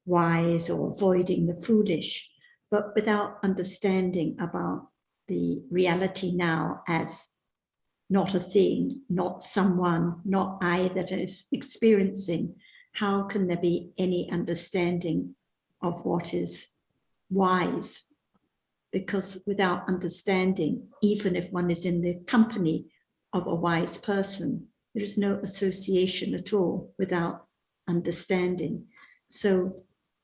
wise or avoiding the foolish, but without understanding about the reality now as not a thing, not someone, not I that is experiencing. How can there be any understanding of what is wise? Because without understanding, even if one is in the company of a wise person, there is no association at all without understanding. So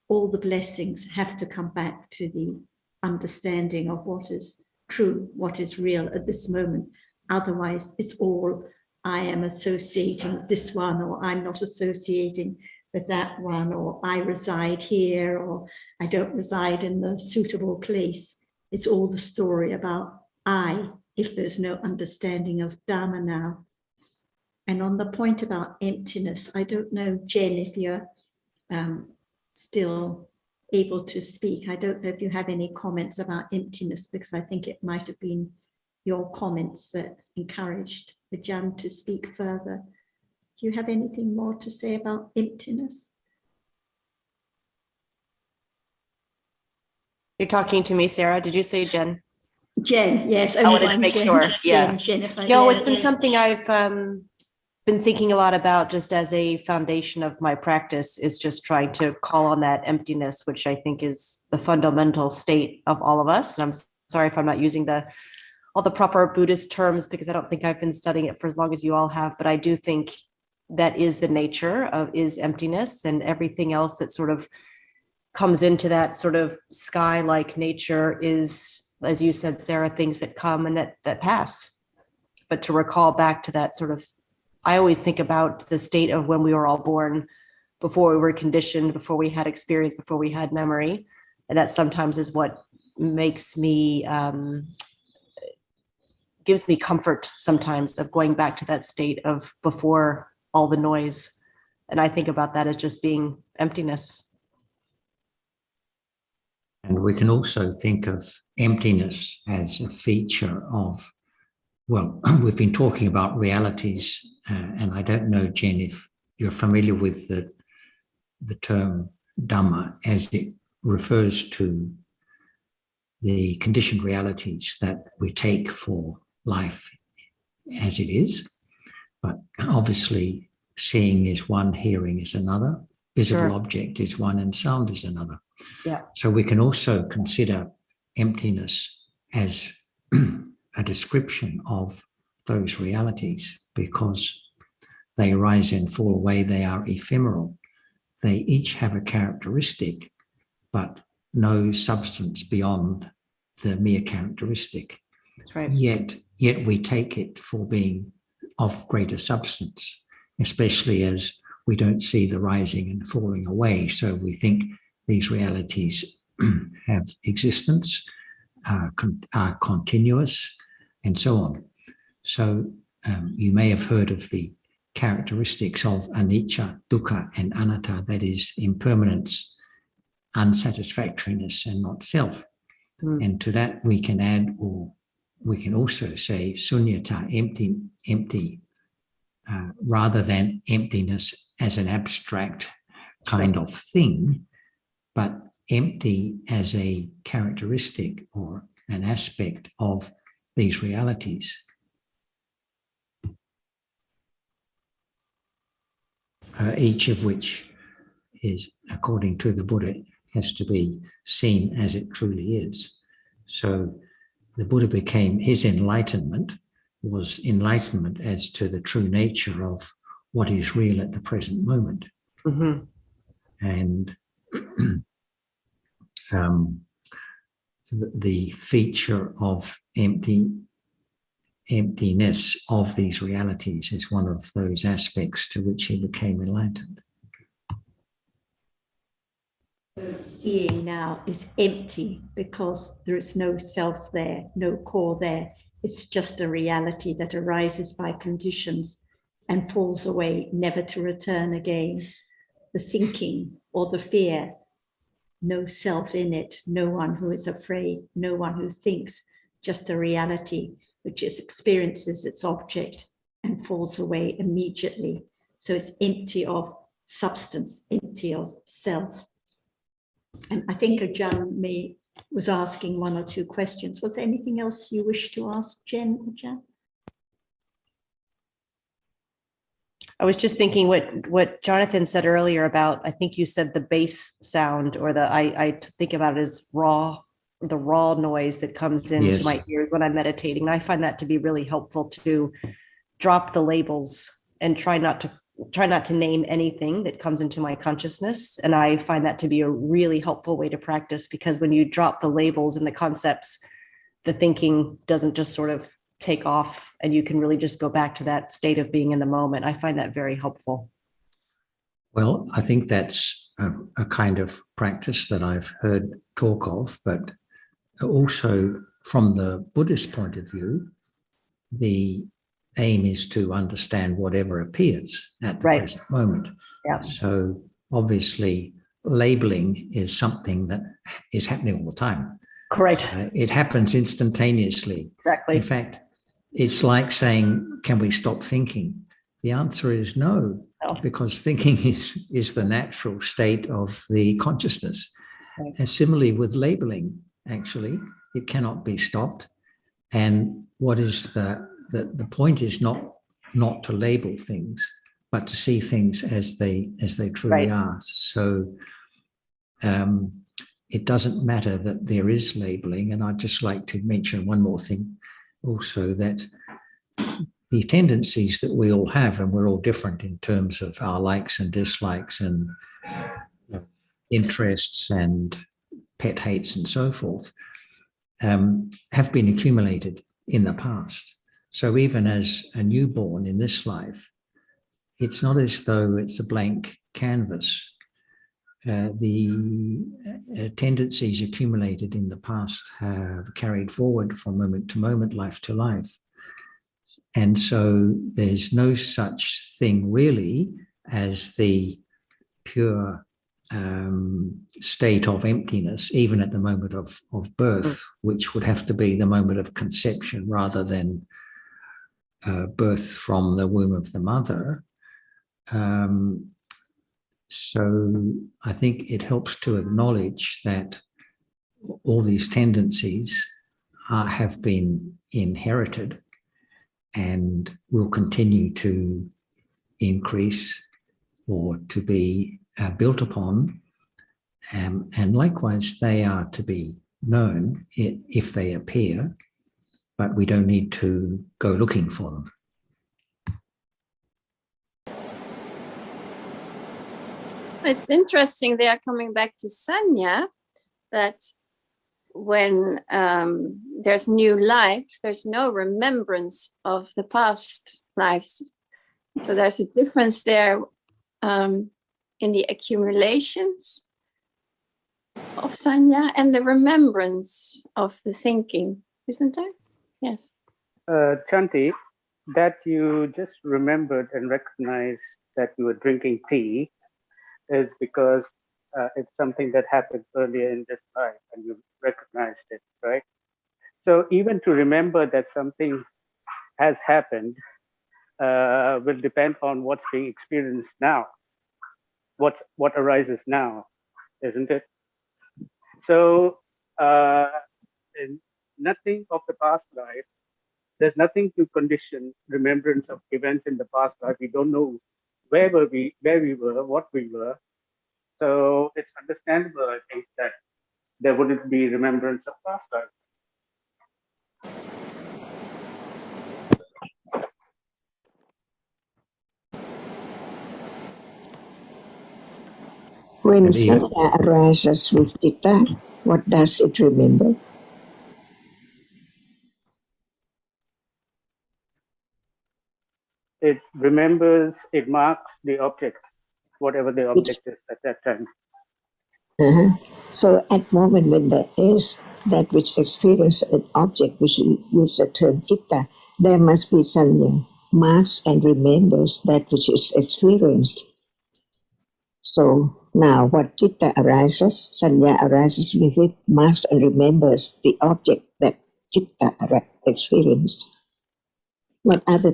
all the blessings have to come back to the understanding of what is true, what is real at this moment. Otherwise, it's all I am associating with this one, or I'm not associating with that one, or I reside here, or I don't reside in the suitable place. It's all the story about I, if there's no understanding of Dhamma now. And on the point about emptiness, I don't know, Jen, if you're still able to speak. I don't know if you have any comments about emptiness, because I think it might have been your comments that encouraged Vijan to speak further. Do you have anything more to say about emptiness? You're talking to me, Sarah. Did you say Jen? Jen, yes. I wanted to make sure. Yeah. Jennifer, No, yes, it's been yes. something I've been thinking a lot about, just as a foundation of my practice, is just trying to call on that emptiness, which I think is the fundamental state of all of us. And I'm sorry if I'm not using all the proper Buddhist terms, because I don't think I've been studying it for as long as you all have, but I do think that is the nature of is emptiness, and everything else that sort of comes into that sort of sky-like nature is, as you said, Sarah, things that come and that pass. But to recall back to that sort of, I always think about the state of when we were all born, before we were conditioned, before we had experience, before we had memory. And that sometimes is what makes me, gives me comfort sometimes, of going back to that state of before all the noise. And I think about that as just being emptiness. And we can also think of emptiness as a feature of, well, we've been talking about realities, and I don't know, Jen, if you're familiar with the term Dhamma, as it refers to the conditioned realities that we take for life as it is. But obviously, seeing is one, hearing is another, visible object is one, and sound is another. Yeah. So we can also consider emptiness as a description of those realities, because they arise and fall away, they are ephemeral. They each have a characteristic, but no substance beyond the mere characteristic. That's right. Yet we take it for being of greater substance, especially as we don't see the rising and falling away. So we think these realities have existence, are continuous, and so on. So you may have heard of the characteristics of anicca, dukkha, and anatta, that is impermanence, unsatisfactoriness, and not self. And to that we can add, or we can also say sunyata, empty, rather than emptiness as an abstract kind of thing. but empty as a characteristic or an aspect of these realities. Each of which is, according to the Buddha, has to be seen as it truly is. So the Buddha became, his enlightenment was enlightenment as to the true nature of what is real at the present moment. Mm-hmm. And the feature of emptiness of these realities is one of those aspects to which he became enlightened. Seeing now is empty because there is no self there, no core there. It's just a reality that arises by conditions and falls away, never to return again. The thinking or the fear, no self in it, no one who is afraid, no one who thinks, just a reality which experiences its object and falls away immediately. So it's empty of substance, empty of self. And I think Ajahn was asking one or two questions. Was there anything else you wish to ask, Jen or Jan? I was just thinking what Jonathan said earlier about, I think you said the bass sound, or I think about it as the raw noise that comes into Yes. my ears when I'm meditating. And I find that to be really helpful to drop the labels and try not to name anything that comes into my consciousness. And I find that to be a really helpful way to practice, because when you drop the labels and the concepts, the thinking doesn't just sort of take off, and you can really just go back to that state of being in the moment. I find that very helpful. Well, I think that's a kind of practice that I've heard talk of, but also from the Buddhist point of view, the aim is to understand whatever appears at the present moment. Yeah. So obviously labeling is something that is happening all the time. Correct. It happens instantaneously. Exactly. In fact, it's like saying, can we stop thinking? The answer is no, because thinking is the natural state of the consciousness. Right. And similarly with labeling, actually, it cannot be stopped. And what is the point is not to label things, but to see things as they truly are. So it doesn't matter that there is labeling. And I'd just like to mention one more thing also, that the tendencies that we all have, and we're all different in terms of our likes and dislikes and interests and pet hates and so forth, have been accumulated in the past. So even as a newborn in this life, it's not as though it's a blank canvas. The tendencies accumulated in the past have carried forward from moment to moment, life to life. And so there's no such thing really as the pure state of emptiness, even at the moment of birth, which would have to be the moment of conception rather than birth from the womb of the mother. So I think it helps to acknowledge that all these tendencies have been inherited and will continue to increase or to be built upon. And likewise, they are to be known if they appear, but we don't need to go looking for them. It's interesting, they are coming back to Sanya, that when there's new life, there's no remembrance of the past lives. So there's a difference there in the accumulations of Sanya and the remembrance of the thinking, isn't there? Yes. Chanti, that you just remembered and recognized that you were drinking tea is because it's something that happened earlier in this life and you recognized it, right? So even to remember that something has happened will depend on what's being experienced now, what arises now, isn't it? So and nothing of the past life, there's nothing to condition remembrance of events in the past life. We don't know where we were, what we were. So it's understandable, I think, that there wouldn't be remembrance of past life. When Maybe Sanya arises with Chitta, what does it remember? It remembers, it marks the object, whatever the object is at that time. Uh-huh. So at moment when there is that which experience an object, which use the term Chitta, there must be Sanya, marks and remembers that which is experienced. So now what Chitta arises, Sanya arises with it, marks and remembers the object that Chitta experienced. What other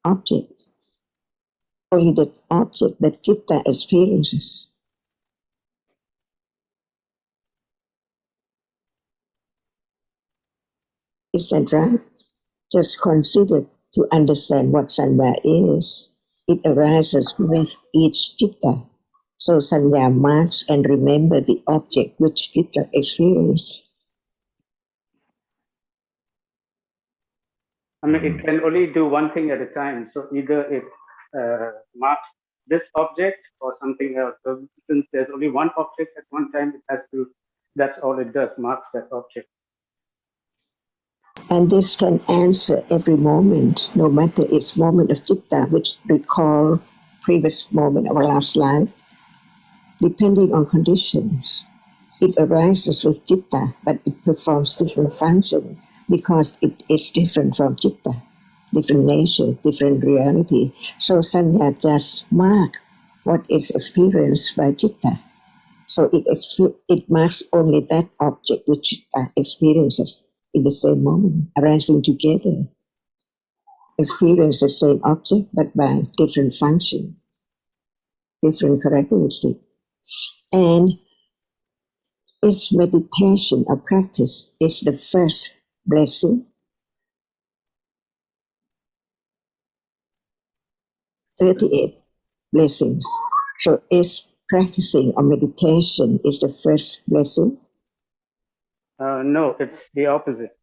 object? Only the object that Chitta experiences. Is that right? Just consider to understand what Sanya is. It arises with each Chitta. So Sanya marks and remember the object which Chitta experienced. I mean, it can only do one thing at a time. So either it marks this object or something else. So since there's only one object at one time, it has to, that's all it does, marks that object. And this can answer every moment, no matter its moment of Chitta, which recall previous moment of our last life, depending on conditions. It arises with Chitta, but it performs different function because it is different from Chitta, different nature, different reality. So Sanya just mark what is experienced by Chitta. So it marks only that object which Chitta experiences in the same moment, arising together, experience the same object but by different function, different characteristic. And its meditation or practice is the first blessing. 38 blessings. So its practicing or meditation is the first blessing. No, it's the opposite.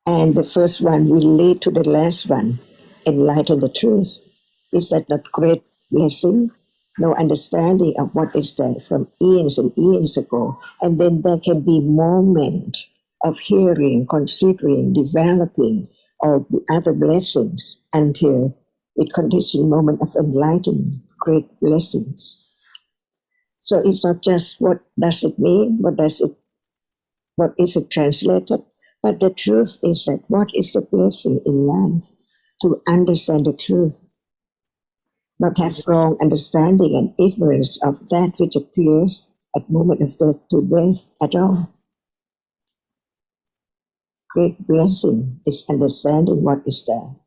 And the first one will lead to the last one, enlighten the truth. Is that not great blessing? No understanding of what is there from eons and eons ago. And then there can be moment of hearing, considering, developing all the other blessings until it conditions moment of enlightenment, great blessings. So it's not just what does it mean, what is it translated, but the truth is that what is the blessing in life? To understand the truth, not have wrong understanding and ignorance of that which appears at moment of death to death at all. Great blessing is understanding what is there,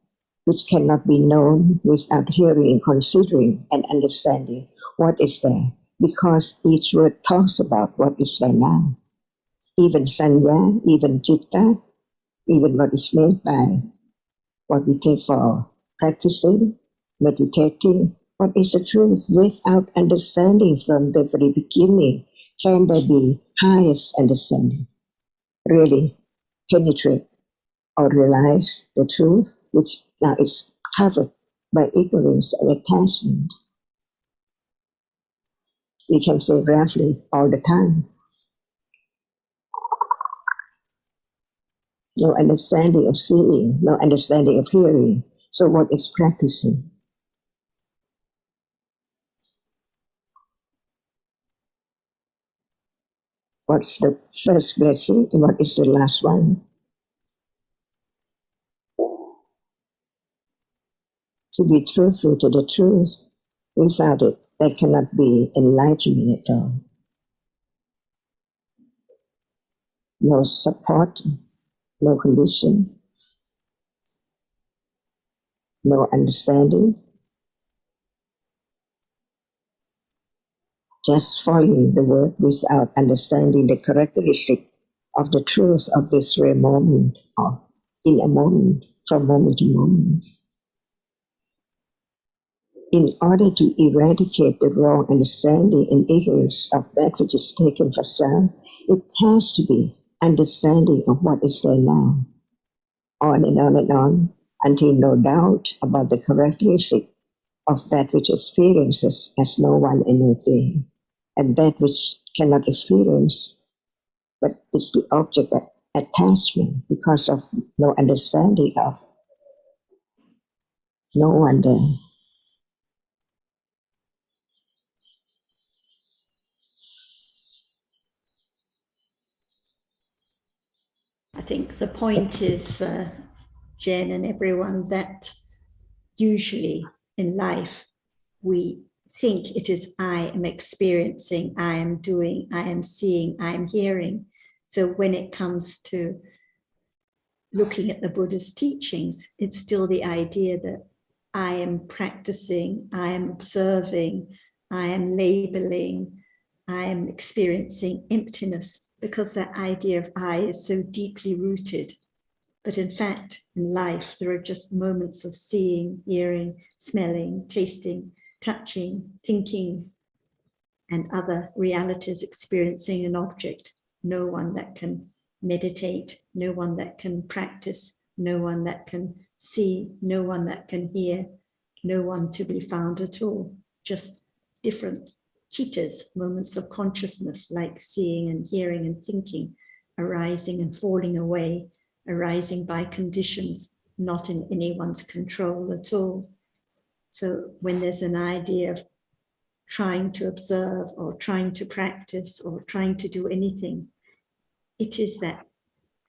which cannot be known without hearing, considering, and understanding what is there, because each word talks about what is there now. Even Sanya, even Chitta, even what is meant by what we take for practicing, meditating, what is the truth without understanding from the very beginning. Can there be highest understanding? Really penetrate or realize the truth, which now is covered by ignorance and attachment. We can say roughly all the time. No understanding of seeing, no understanding of hearing. So what is practicing? What's the first blessing and what is the last one? To be truthful to the truth. Without it, there cannot be enlightenment at all. No support, no condition, no understanding. just following the word without understanding the characteristic of the truth of this rare moment, or in a moment, from moment to moment. In order to eradicate the wrong understanding and ignorance of that which is taken for sound, it has to be understanding of what is there now, on and on, until no doubt about the characteristic of that which experiences as no one and no thing, and that which cannot experience, but is the object of attachment because of no understanding of no one there. I think the point is, Jen and everyone, that usually in life we think it is I am experiencing, I am doing, I am seeing, I am hearing. So when it comes to looking at the Buddha's teachings, it's still the idea that I am practicing, I am observing, I am labeling, I am experiencing emptiness, because that idea of I is so deeply rooted. But in fact, in life, there are just moments of seeing, hearing, smelling, tasting, touching, thinking, and other realities, experiencing an object. No one that can meditate, no one that can practice, no one that can see, no one that can hear, no one to be found at all. Just different citas, moments of consciousness, like seeing and hearing and thinking, arising and falling away, arising by conditions not in anyone's control at all. So when there's an idea of trying to observe or trying to practice or trying to do anything, it is that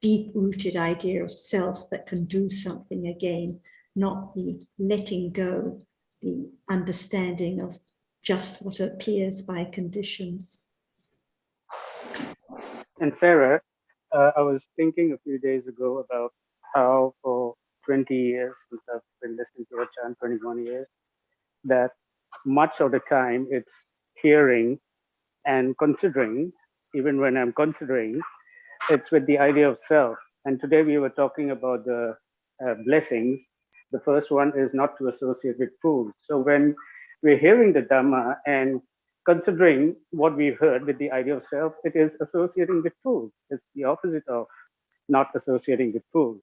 deep-rooted idea of self that can do something again, not the letting go, the understanding of just what appears by conditions. And Sarah, I was thinking a few days ago about how for 20 years, since I've been listening to Achan, 21 years, that much of the time it's hearing and considering. Even when I'm considering, it's with the idea of self. And today we were talking about the blessings. The first one is not to associate with food. So when we're hearing the Dhamma and considering what we've heard with the idea of self, it is associating with food. It's the opposite of not associating with food.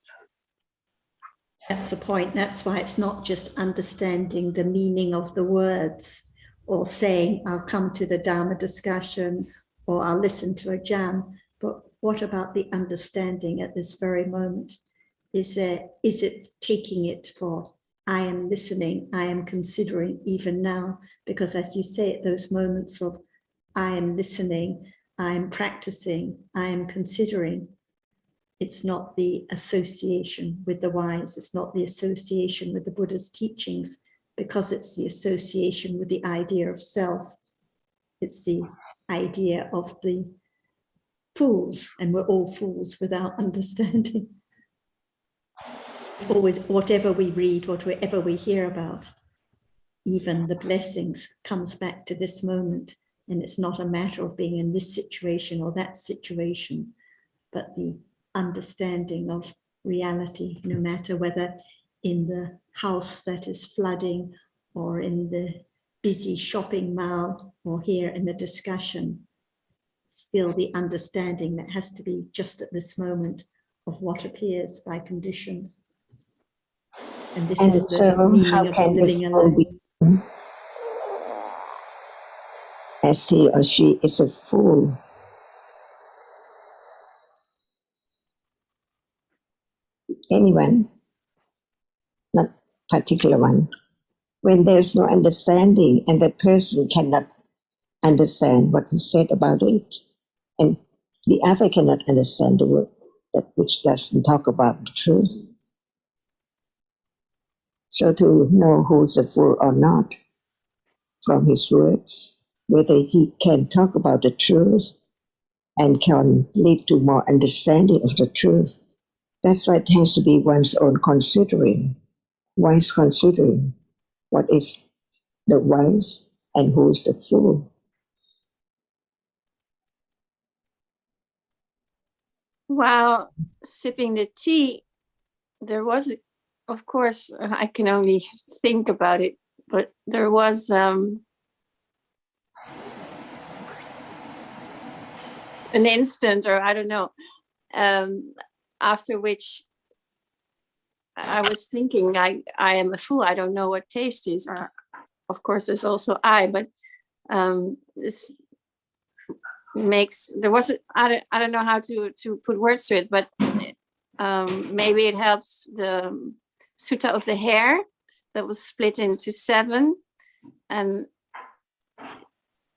That's the point. That's why it's not just understanding the meaning of the words or saying, I'll come to the Dharma discussion or I'll listen to a jam. But what about the understanding at this very moment? Is it taking it for, I am listening, I am considering even now? Because as you say, at those moments of I am listening, I am practicing, I am considering, it's not the association with the wise, it's not the association with the Buddha's teachings, because it's the association with the idea of self. It's the idea of the fools, and we're all fools without understanding. Always, whatever we read, whatever we hear about, even the blessings, comes back to this moment. And it's not a matter of being in this situation or that situation, but the understanding of reality, no matter whether in the house that is flooding or in the busy shopping mall or here in the discussion, still the understanding that has to be just at this moment of what appears by conditions. And this is the meaning of living alone. As he or she is a fool? Anyone, not particular one. When there's no understanding and the person cannot understand what is said about it, and the other cannot understand the word that which doesn't talk about the truth. So to know who's a fool or not from his words, whether he can talk about the truth and can lead to more understanding of the truth, that's why it has to be one's own considering, wise considering what is the wise and who is the fool. while sipping the tea, there was, of course, I can only think about it, but there was an instant, or I don't know, after which I was thinking, I am a fool. I don't know what taste is. Or, of course, there's also I, but this makes, there was, I don't know how to put words to it, but maybe it helps the sutta of the hair that was split into 7, and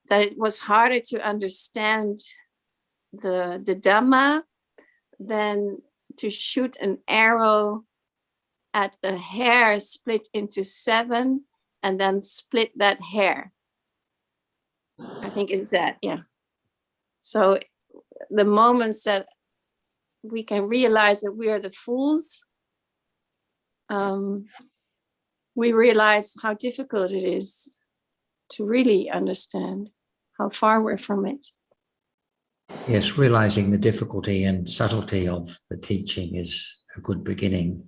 that it was harder to understand the Dhamma than to shoot an arrow at a hair split into 7 and then split that hair. I think it's that, yeah. So the moments that we can realize that we are the fools, we realize how difficult it is to really understand how far we're from it. Yes, realizing the difficulty and subtlety of the teaching is a good beginning,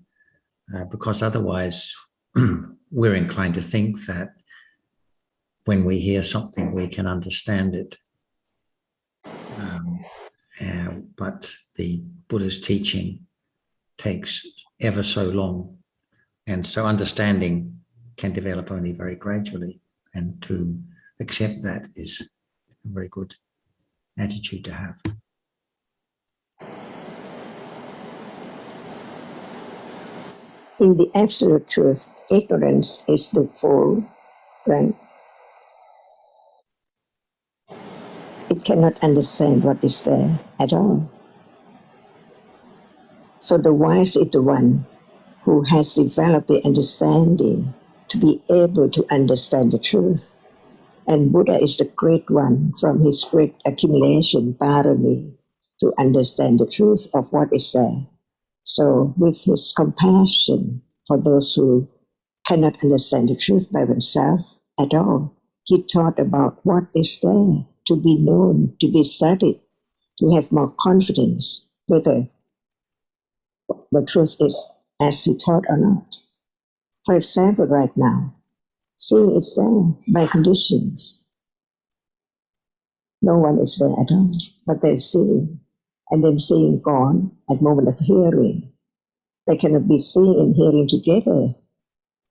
because otherwise we're inclined to think that when we hear something, we can understand it. But the Buddha's teaching takes ever so long. And so understanding can develop only very gradually. And to accept that is a very good attitude to have. In the absolute truth, ignorance is the fool, right? It cannot understand what is there at all. So the wise is the one who has developed the understanding to be able to understand the truth. And Buddha is the great one from his great accumulation, parami, to understand the truth of what is there. So with his compassion for those who cannot understand the truth by themselves at all, he taught about what is there to be known, to be studied, to have more confidence whether the truth is as he taught or not. For example, right now, seeing is there by conditions. No one is there at all, but they're seeing, and then seeing gone at moment of hearing. They cannot be seeing and hearing together.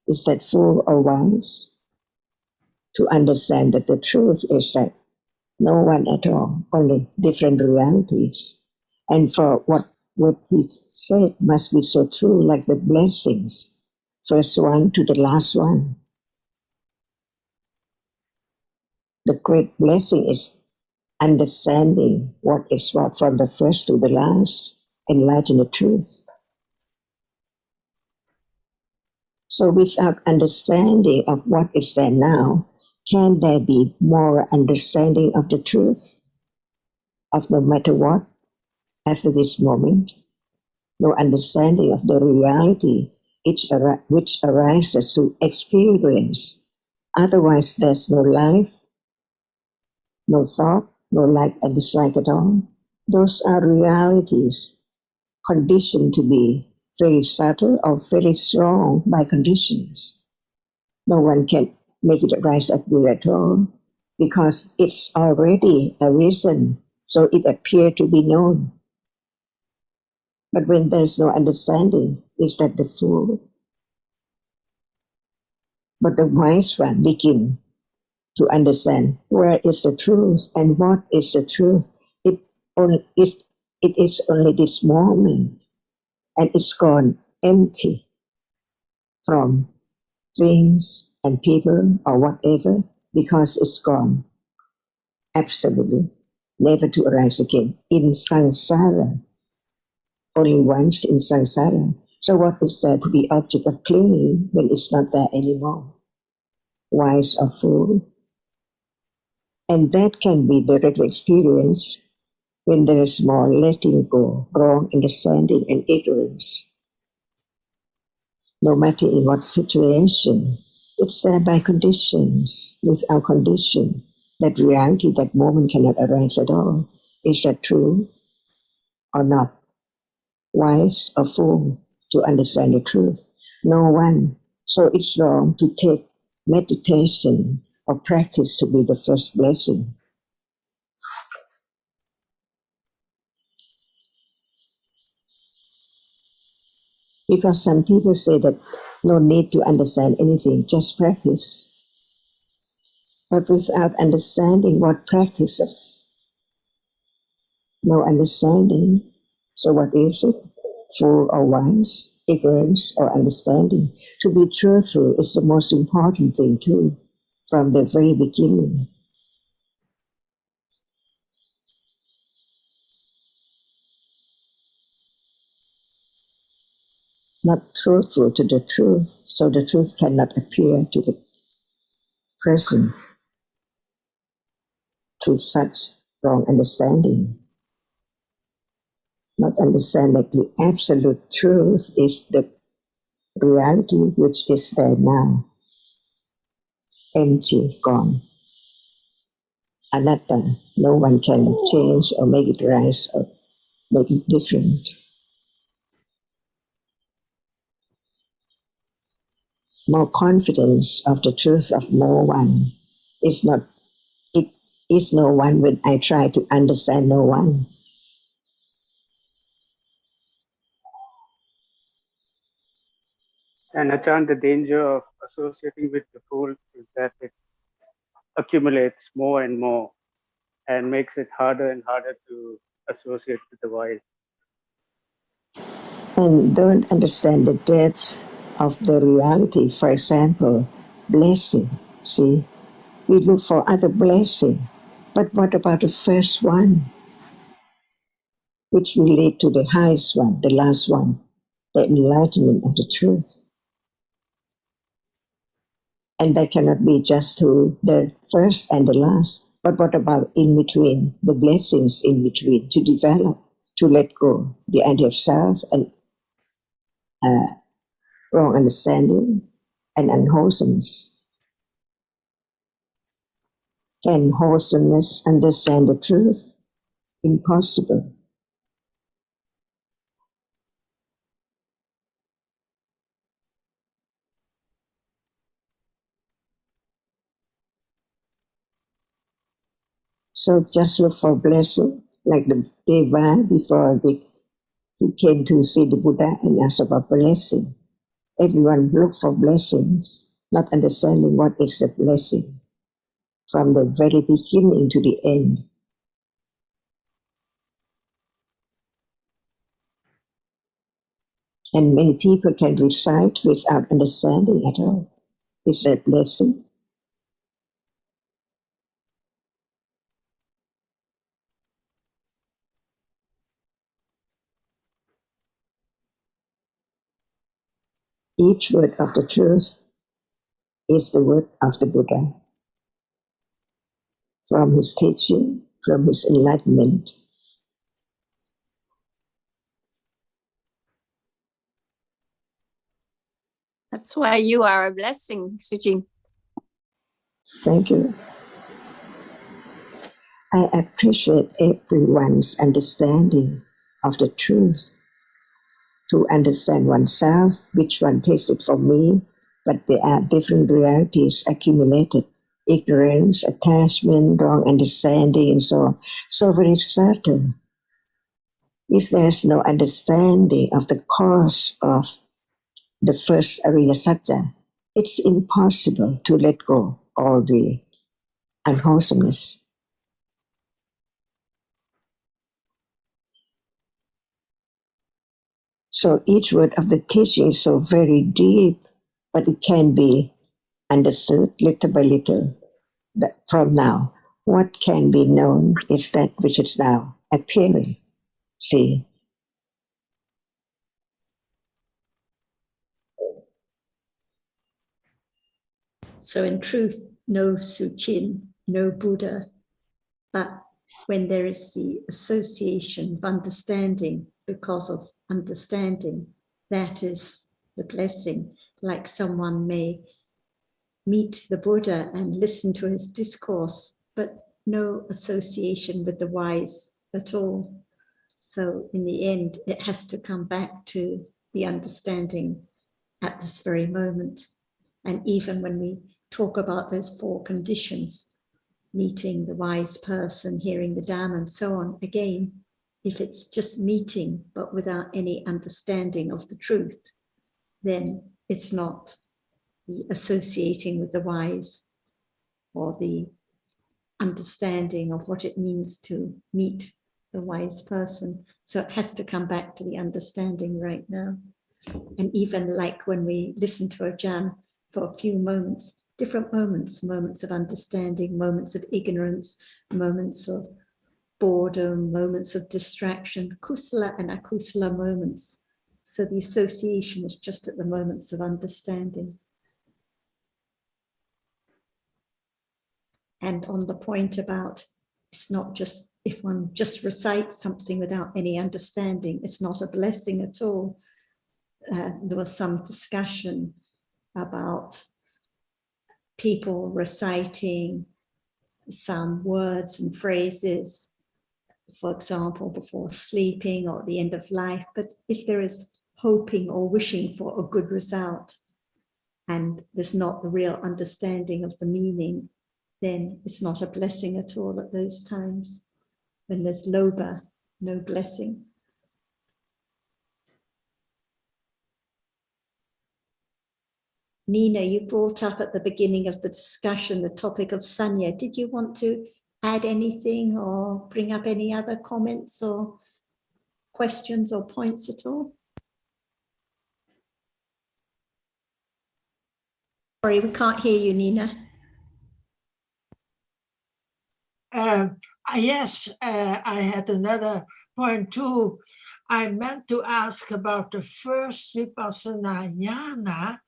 Is that fool or wise? To understand that the truth is that no one at all, only different realities. And for what he said must be so true, like the blessings, first one to the last one. The great blessing is understanding what is what from the first to the last, enlighten the truth. So without understanding of what is there now, can there be more understanding of the truth? Of no matter what, after this moment, no understanding of the reality which arises to experience. Otherwise, there's no life, no thought, no life and dislike at all. Those are realities conditioned to be very subtle or very strong by conditions. No one can make it arise at will at all because it's already arisen, so it appears to be known. But when there's no understanding, is that the fool? But the wise one begin to understand where is the truth and what is the truth. It is only this moment, and it's gone empty from things and people or whatever, because it's gone absolutely, never to arise again in samsara. Only once in samsara. So what is there to be object of clinging when it's not there anymore? Wise or fool? And that can be direct experience when there is more letting go, wrong understanding and ignorance. No matter in what situation, it's there by conditions. Without condition, that reality, that moment cannot arise at all. Is that true or not? wise or fool to understand the truth. No one. So it's wrong to take meditation or practice to be the first blessing. Because some people say that no need to understand anything, just practice. But without understanding what practices, no understanding. So what is it? Fool or wise, ignorance or understanding. To be truthful is the most important thing too, from the very beginning. Not truthful to the truth, so the truth cannot appear to the person through such wrong understanding. Not understand that the absolute truth is the reality which is there now, empty, gone, anatta. No one can change or make it right or make it different. More confidence of the truth of no one is not, it is no one when I try to understand no one. And Achan, the danger of associating with the fool is that it accumulates more and more and makes it harder and harder to associate with the wise. And don't understand the depth of the reality. For example, blessing. See, we look for other blessing. But what about the first one, which relate to the highest one, the last one, the enlightenment of the truth? And that cannot be just to the first and the last. But what about in between, the blessings in between, to develop, to let go, the idea of self and wrong understanding and unwholesomeness? Can wholesomeness understand the truth? Impossible. So just look for blessing, like the Deva before he came to see the Buddha and asked about blessing. Everyone look for blessings, not understanding what is the blessing from the very beginning to the end. And many people can recite without understanding at all. Is that blessing? Each word of the truth is the word of the Buddha. From his teaching, from his enlightenment. That's why you are a blessing, Sujin. Thank you. I appreciate everyone's understanding of the truth. To understand oneself, which one takes it from me, but there are different realities accumulated. Ignorance, attachment, wrong understanding, and so on. So very certain. If there's no understanding of the cause of the first Ariya Satya, it's impossible to let go all the unwholesomeness. So each word of the teaching is so very deep, but it can be understood little by little. From now, what can be known is that which is now appearing. See? So in truth, no Suchin, no Buddha, but when there is the association of understanding because of understanding, that is the blessing. Like someone may meet the Buddha and listen to his discourse, but no association with the wise at all. So in the end, it has to come back to the understanding at this very moment. And even when we talk about those 4 conditions, meeting the wise person, hearing the Dhamma, and so on, again, if it's just meeting but without any understanding of the truth, then it's not the associating with the wise or the understanding of what it means to meet the wise person. So it has to come back to the understanding right now. And even like when we listen to Ajahn for a few moments, different moments, moments of understanding, moments of ignorance, moments of boredom, moments of distraction, kusala and akusala moments. So the association is just at the moments of understanding. And on the point about, it's not just, if one just recites something without any understanding, it's not a blessing at all. There was some discussion about people reciting some words and phrases, for example, before sleeping or at the end of life. But if there is hoping or wishing for a good result, and there's not the real understanding of the meaning, then it's not a blessing at all at those times. When there's lobha, no blessing. Nina, you brought up at the beginning of the discussion the topic of sanya. Did you want to add anything or bring up any other comments or questions or points at all? Sorry, we can't hear you, Nina. Yes, I had another point too. I meant to ask about the first vipassana jnana,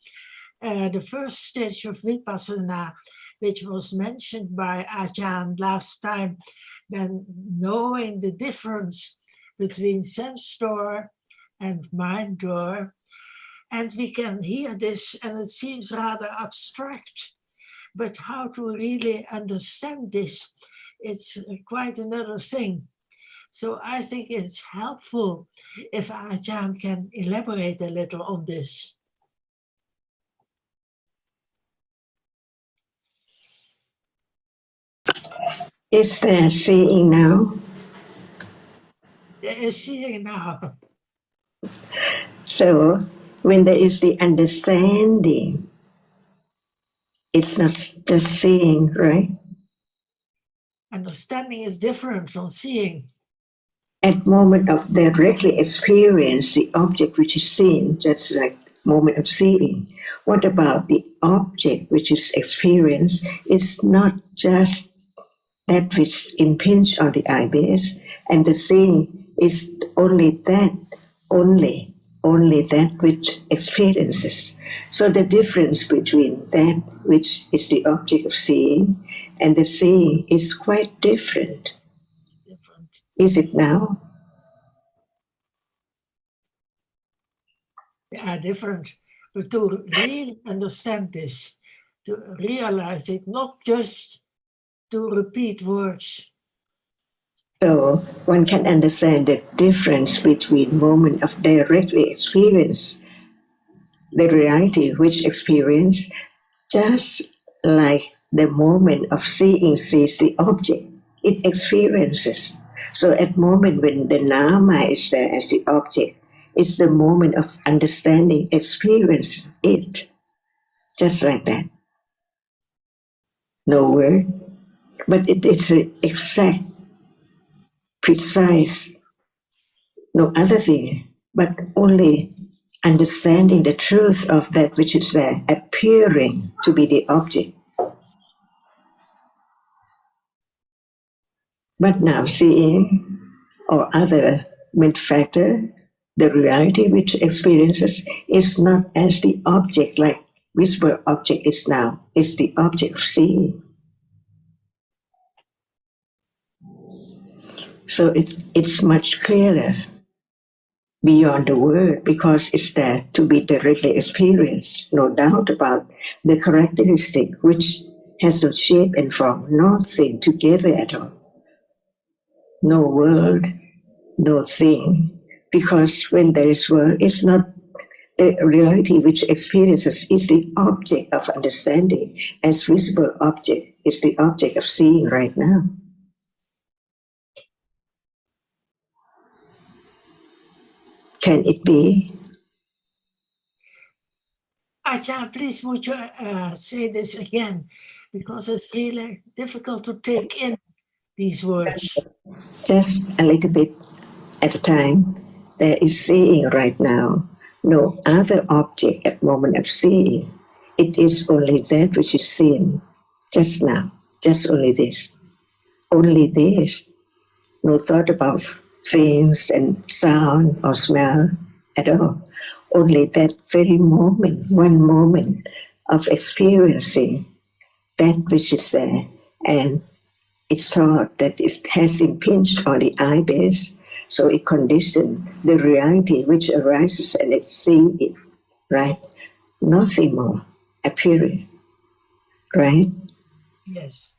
the first stage of vipassana, which was mentioned by Ajahn last time, then knowing the difference between sense door and mind door. And we can hear this, and it seems rather abstract, but how to really understand this, it's quite another thing. So I think it's helpful if Ajahn can elaborate a little on this. Is there seeing now? There is seeing now. So when there is the understanding, it's not just seeing, right? Understanding is different from seeing. At moment of directly experience, the object which is seen, that's like moment of seeing. What about the object which is experienced? It's not just that which impinges on the eyebase, and the seeing is only that which experiences. So the difference between that which is the object of seeing and the seeing is quite different. Is it now? They are different. But to really understand this, to realize it, not just to repeat words. So one can understand the difference between moment of directly experience, the reality which experience, just like the moment of seeing sees the object, it experiences. So at moment when the nama is there as the object, it's the moment of understanding, experience it, just like that. No word, but it is exact, precise, no other thing, but only understanding the truth of that which is there, appearing to be the object. But now seeing or other mid factor, the reality which experiences is not as the object like whisper object is now, is the object of seeing. So it's much clearer beyond the word because it's there to be directly experienced, no doubt about the characteristic which has no shape and form, nothing together at all. No world, no thing, because when there is world, it's not the reality which experiences is the object of understanding, as visible object is the object of seeing right now. Can it be? Ajahn, please would you say this again? Because it's really difficult to take in these words. Just a little bit at a time. There is seeing right now. No other object at moment of seeing. It is only that which is seen just now. Just only this. Only this. No thought about things and sound or smell at all. Only that very moment, one moment of experiencing that which is there. And it's thought that it has impinged on the eye base, so it conditions the reality which arises and it sees it, right? Nothing more appearing, right? Yes.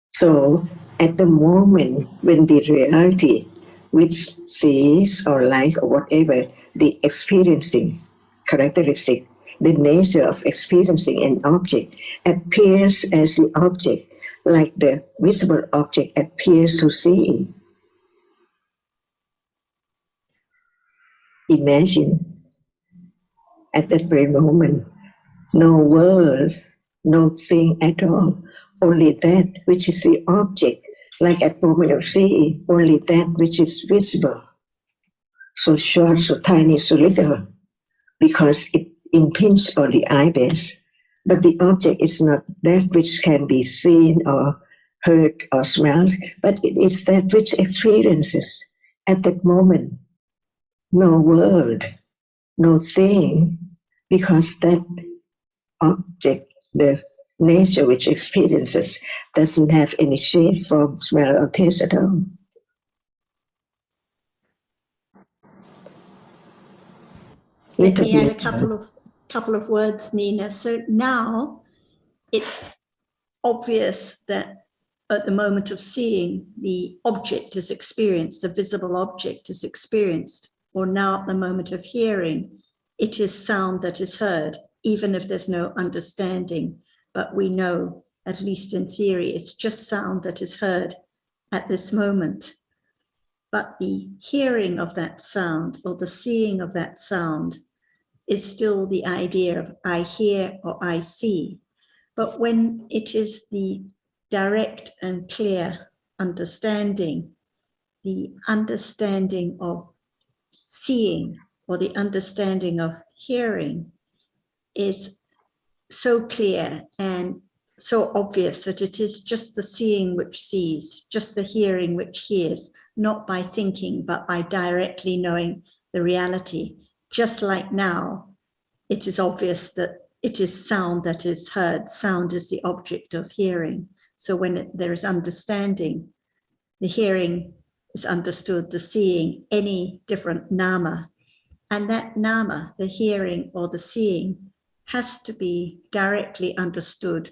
So at the moment when the reality which sees or like or whatever, the experiencing characteristic, the nature of experiencing an object appears as the object, like the visible object appears to seeing. Imagine at that very moment, no world, no thing at all, only that which is the object, like at the moment of seeing, only that which is visible. So short, so tiny, so little, because it impinges on the eye base. But the object is not that which can be seen or heard or smelled, but it is that which experiences at that moment. No world, no thing, because that object, the nature which experiences, doesn't have any shape, form, smell, or taste at all. Let me add a couple of words, Nina. So now it's obvious that at the moment of seeing, the object is experienced, the visible object is experienced, or now at the moment of hearing, it is sound that is heard, even if there's no understanding. But we know, at least in theory, it's just sound that is heard at this moment. But the hearing of that sound or the seeing of that sound is still the idea of I hear or I see. But when it is the direct and clear understanding, the understanding of seeing or the understanding of hearing is so clear and so obvious that it is just the seeing which sees, just the hearing which hears, not by thinking, but by directly knowing the reality. Just like now, it is obvious that it is sound that is heard. Sound is the object of hearing. So when there is understanding, the hearing is understood, the seeing, any different nama. And that nama, the hearing or the seeing, has to be directly understood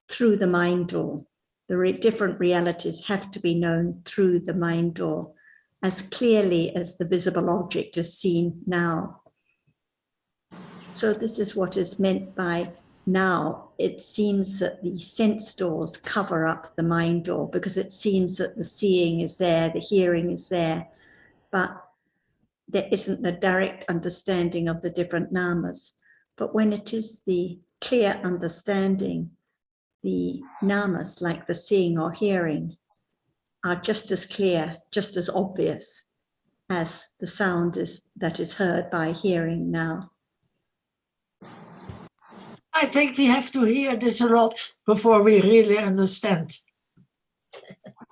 through the mind door. The different realities have to be known through the mind door as clearly as the visible object is seen now. So this is what is meant by now. It seems that the sense doors cover up the mind door because it seems that the seeing is there, the hearing is there, but there isn't the direct understanding of the different namas. But when it is the clear understanding, the namas, like the seeing or hearing, are just as clear, just as obvious as the sound that is heard by hearing now. I think we have to hear this a lot before we really understand.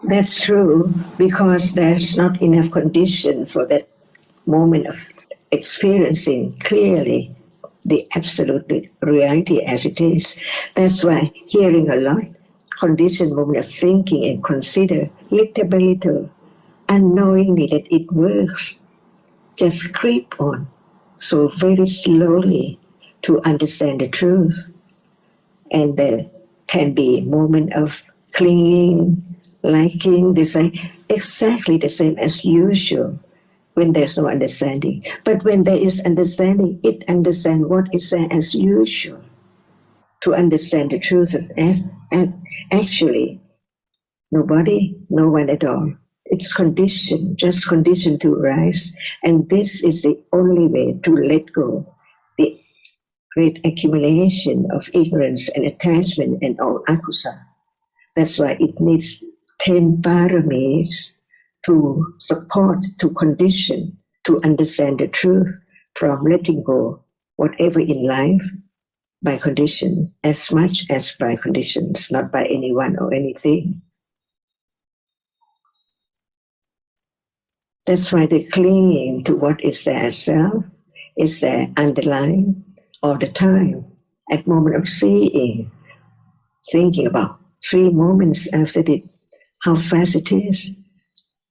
That's true, because there's not enough condition for that moment of experiencing clearly the absolute reality as it is. That's why hearing a lot, conditioned moment of thinking and consider little by little, unknowingly that it works, just creep on so very slowly to understand the truth. And there can be a moment of clinging, liking, desire, exactly the same as usual when there's no understanding. But when there is understanding, it understands what is there as usual. To understand the truth of actually nobody, no one at all. It's conditioned, just conditioned to arise. And this is the only way to let go the great accumulation of ignorance and attachment and all akusa. That's why it needs 10 paramis to support, to condition, to understand the truth from letting go whatever in life by condition, as much as by conditions, not by anyone or anything. That's why the clinging to what is there as self is there underlying all the time. At moment of seeing, thinking about 3 moments after it, how fast it is.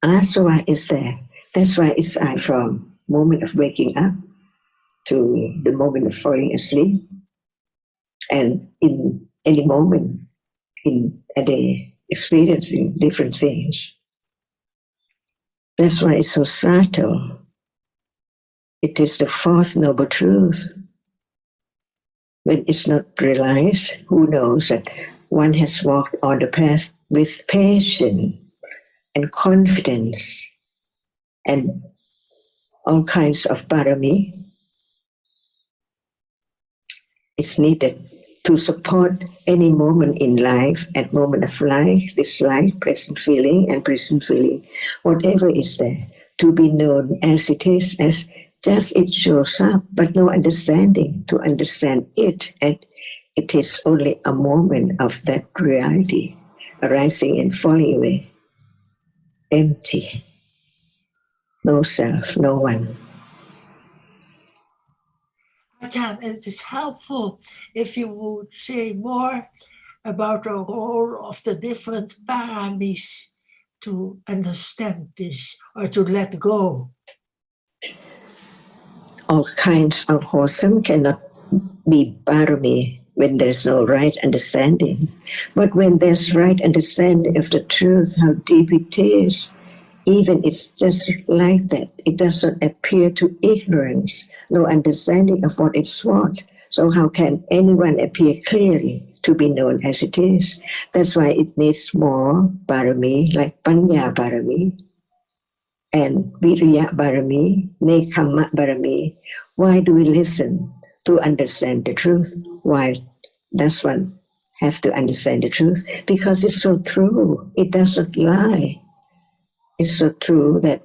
Asava is there. That's why it's from moment of waking up to the moment of falling asleep. And in any moment in a day, experiencing different things. That's why it's so subtle. It is the fourth noble truth. When it's not realized, who knows that one has walked on the path with patience and confidence and all kinds of parami. It's needed to support any moment in life, at moment of life, this life, present feeling and present feeling, whatever is there, to be known as it is, as just it shows up, but no understanding to understand it. And it is only a moment of that reality, arising and falling away. Empty. No self, no one. Ajahn, it is helpful if you would say more about the role of the different paramis to understand this or to let go. All kinds of wholesome cannot be parami when there's no right understanding. But when there's right understanding of the truth, how deep it is, even it's just like that. It doesn't appear to ignorance, no understanding of what it's what. So how can anyone appear clearly to be known as it is? That's why it needs more parami, like panya parami and virya parami, nekhamma parami. Why do we listen? To understand the truth. Why does one have to understand the truth? Because it's so true. It doesn't lie. It's so true that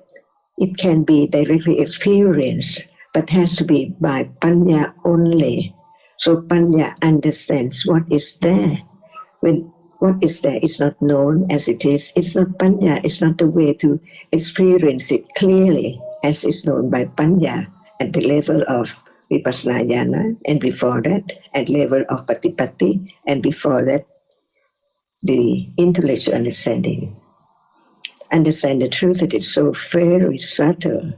it can be directly experienced, but has to be by panya only. So panya understands what is there. When what is there is not known as it is, it's not panya, it's not the way to experience it clearly as is known by panya at the level of vipassana jhana, and before that at level of patipatti, and before that the intellectual understanding. Understand the truth that is so very subtle,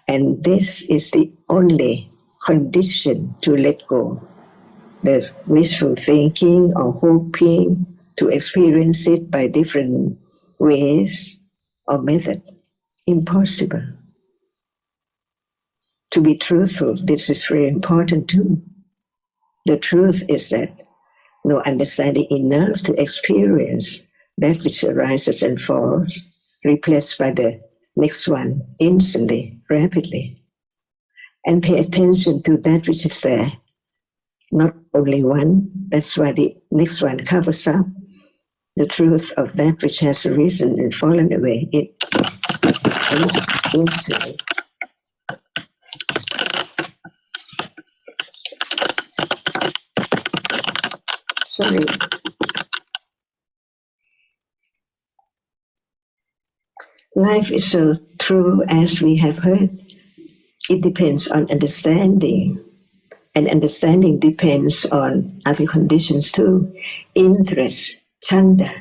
and this is the only condition to let go. The wishful thinking or hoping to experience it by different ways or method, impossible. To be truthful, this is very important too. The truth is that no understanding enough to experience that which arises and falls, replaced by the next one instantly, rapidly. And pay attention to that which is there. Not only one, that's why the next one covers up the truth of that which has arisen and fallen away instantly. Sorry. Life is so true as we have heard. It depends on understanding. And understanding depends on other conditions too. Interest, chanda,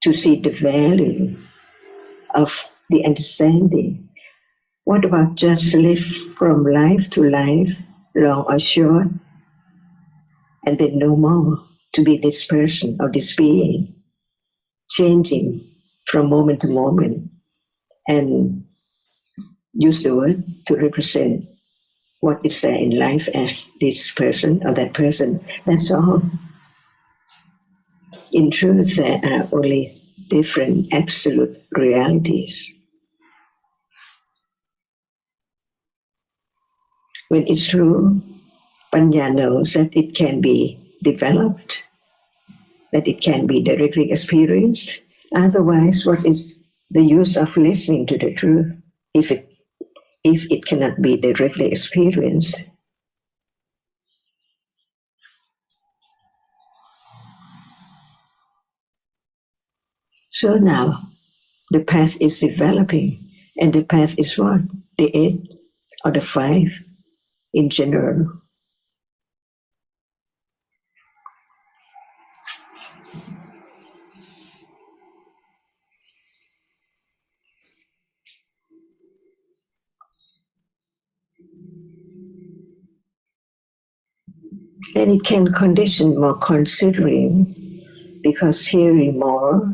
to see the value of the understanding. What about just live from life to life, long or short, and then no more to be this person or this being, changing from moment to moment, and use the word to represent what is there in life as this person or that person. That's all. In truth, there are only different absolute realities. When it's true, Panya knows that it can be developed, that it can be directly experienced. Otherwise, what is the use of listening to the truth if it cannot be directly experienced? So now the path is developing, and the path is what? The 8 or the 5 in general. And it can condition more considering, because hearing more,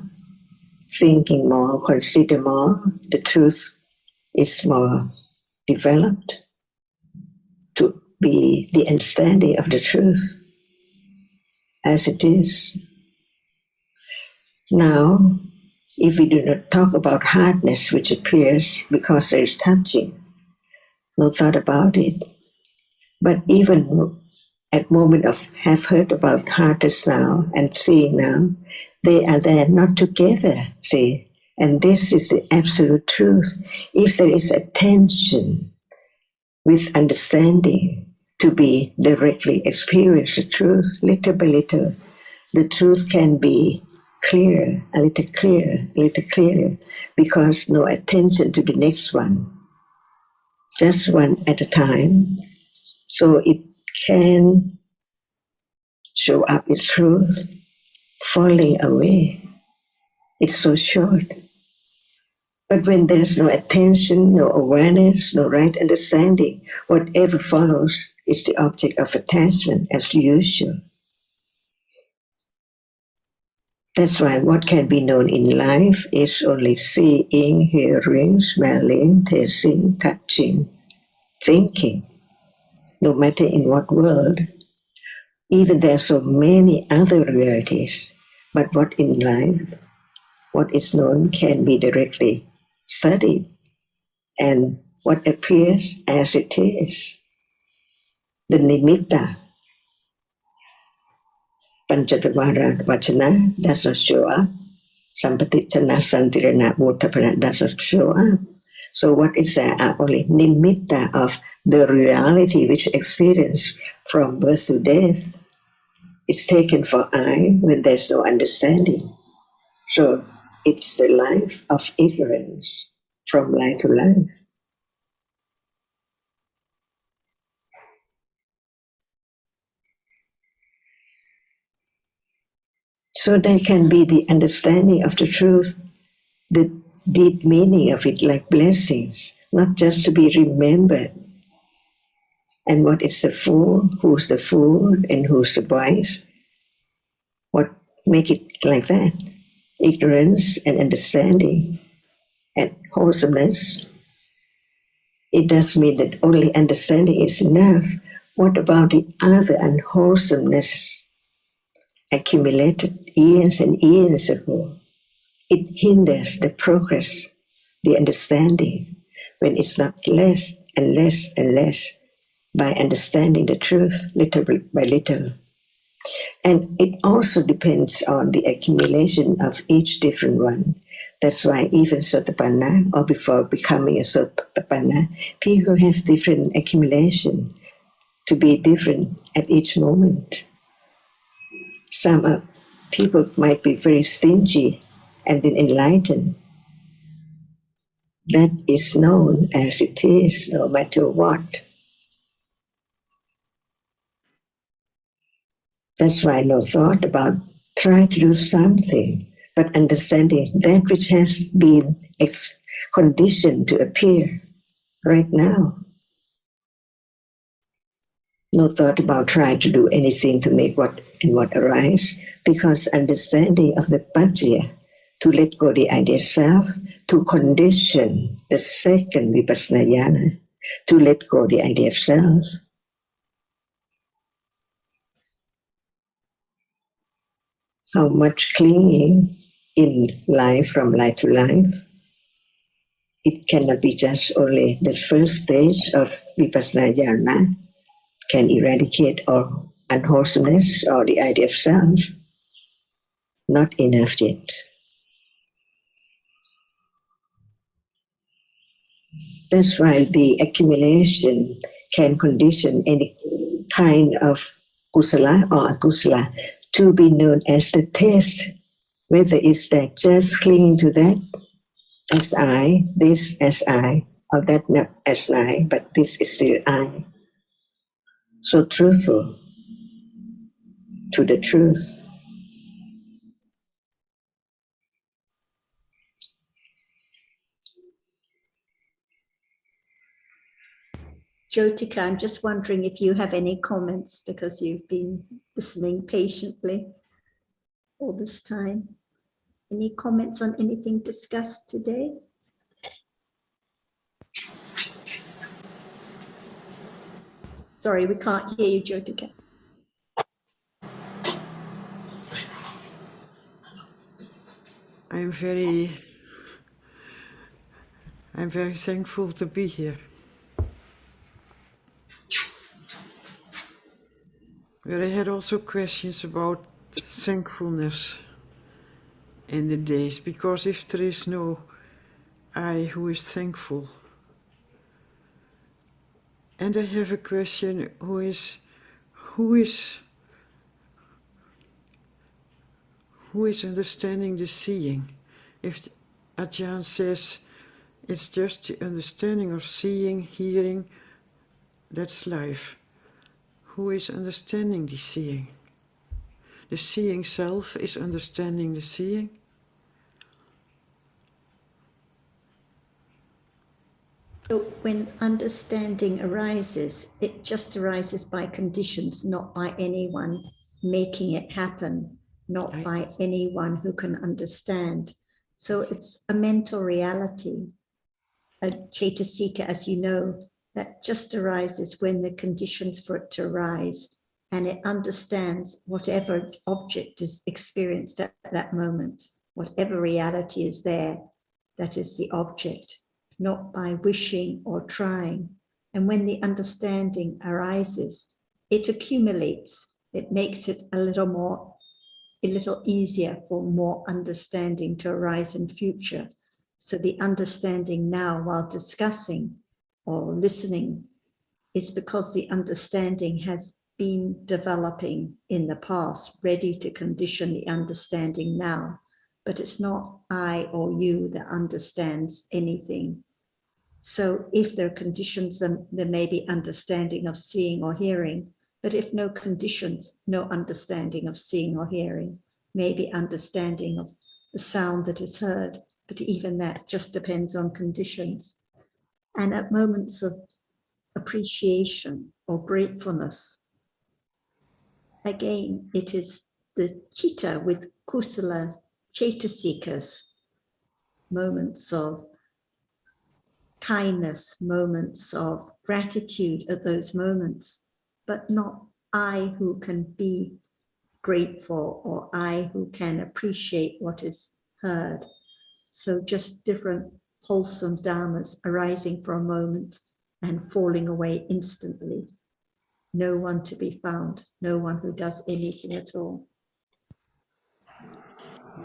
thinking more, consider more, the truth is more developed to be the understanding of the truth as it is. Now, if we do not talk about hardness, which appears because there is touching, no thought about it. But even at moment of have heard about hardness now and seeing now, they are there not together, see. And this is the absolute truth. If there is attention with understanding to be directly experience the truth, little by little, the truth can be clear, a little clearer, a little clearer, because no attention to the next one, just one at a time. So it can show up its truth, falling away. It's so short. But when there's no attention, no awareness, no right understanding, whatever follows is the object of attachment as usual. That's why what can be known in life is only seeing, hearing, smelling, tasting, touching, thinking, no matter in what world. Even there are so many other realities, but what in life, what is known can be directly studied, and what appears as it is. The nimitta, Panchatavara Vachana, does not show up. Sampatichana Santirana Bhuttapana does not show up. So what is there are only nimitta of the reality which experience from birth to death. It's taken for I when there's no understanding. So it's the life of ignorance from life to life. So there can be the understanding of the truth, the deep meaning of it, like blessings, not just to be remembered. And what is the fool, who's the fool, and who's the wise? What make it like that? Ignorance and understanding and wholesomeness. It does mean that only understanding is enough. What about the other unwholesomeness accumulated years and years ago? It hinders the progress, the understanding, when it's not less and less and less by understanding the truth little by little. And it also depends on the accumulation of each different one. That's why even Sotapanna, or before becoming a Sotapanna, people have different accumulation to be different at each moment. Some people might be very stingy and then enlightened. That is known as it is, no matter what. That's why no thought about try to do something, but understanding that which has been conditioned to appear right now. No thought about trying to do anything to make what arise, because understanding of the Pajya to let go the idea self, to condition the second vipassana jhana, to let go the idea of self. How much clinging in life from life to life. It cannot be just only the first stage of vipassana jhana can eradicate all unwholesomeness or the idea of self. Not enough yet. That's why the accumulation can condition any kind of kusala or akusala to be known as the taste. Whether it's that just clinging to that as I, this as I, or that not as I, but this is still I. So truthful to the truth. Jyotika, I'm just wondering if you have any comments because you've been listening patiently all this time. Any comments on anything discussed today? Sorry, we can't hear you, Jyotika. I'm very thankful to be here. But I had also questions about thankfulness in the days, because if there is no I who is thankful, and I have a question: who is understanding the seeing? If Ajahn says it's just the understanding of seeing, hearing, that's life. Who is understanding the seeing? The seeing self is understanding the seeing. So when understanding arises, it just arises by conditions, not by anyone making it happen, not by anyone who can understand. So it's a mental reality, a cetasika, as you know, that just arises when the conditions for it to arise, and it understands whatever object is experienced at that moment, whatever reality is there, that is the object, not by wishing or trying. And when the understanding arises, it accumulates. It makes it a little easier for more understanding to arise in future. So the understanding now while discussing or listening is because the understanding has been developing in the past, ready to condition the understanding now. But it's not I or you that understands anything. So if there are conditions, then there may be understanding of seeing or hearing. But if no conditions, no understanding of seeing or hearing, maybe understanding of the sound that is heard. But even that just depends on conditions. And at moments of appreciation or gratefulness, again, it is the citta with kusala cetasikas, moments of kindness, moments of gratitude at those moments, but not I who can be grateful or I who can appreciate what is heard. So just different wholesome dharmas arising for a moment and falling away instantly. No one to be found, no one who does anything at all.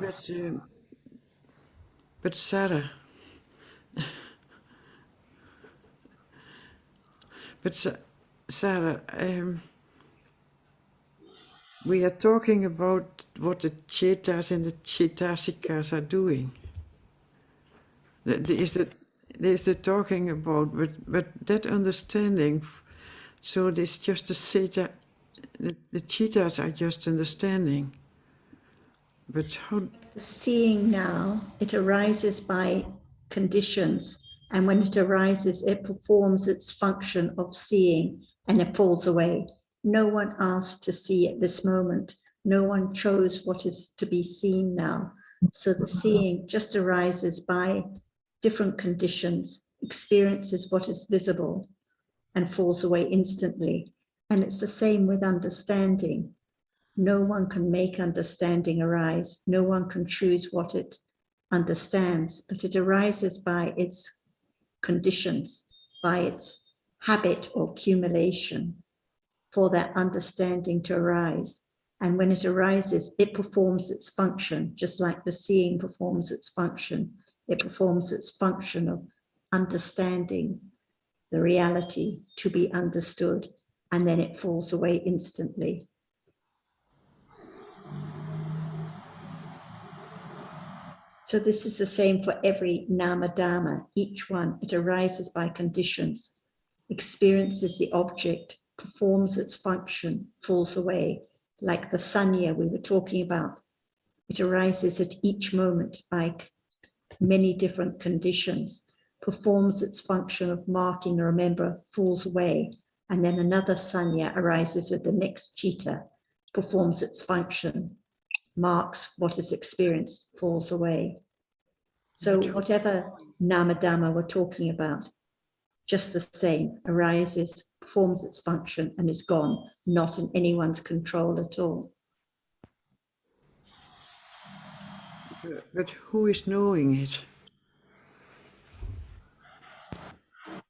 But Sarah, we are talking about what the chetas and the cetasikas are doing. Is the talking about, but that understanding, so it's just the chetas are just understanding. But how? Seeing now, it arises by conditions, and when it arises, it performs its function of seeing and it falls away. No one asked to see at this moment. No one chose what is to be seen now. So the seeing just arises by different conditions, experiences what is visible, and falls away instantly. And it's the same with understanding. No one can make understanding arise. No one can choose what it understands, but it arises by its conditions, by its habit or accumulation for that understanding to arise. And when it arises, it performs its function, just like the seeing performs its function. It performs its function of understanding the reality to be understood, and then it falls away instantly. So this is the same for every nama dhamma. Each one, it arises by conditions, experiences the object, performs its function, falls away. Like the sanya we were talking about, it arises at each moment by many different conditions, performs its function of marking, remember, falls away, and then another sanya arises with the next citta, performs its function, marks what is experienced, falls away. So whatever nama dhamma we're talking about, just the same, arises, performs its function, and is gone, not in anyone's control at all. But who is knowing it?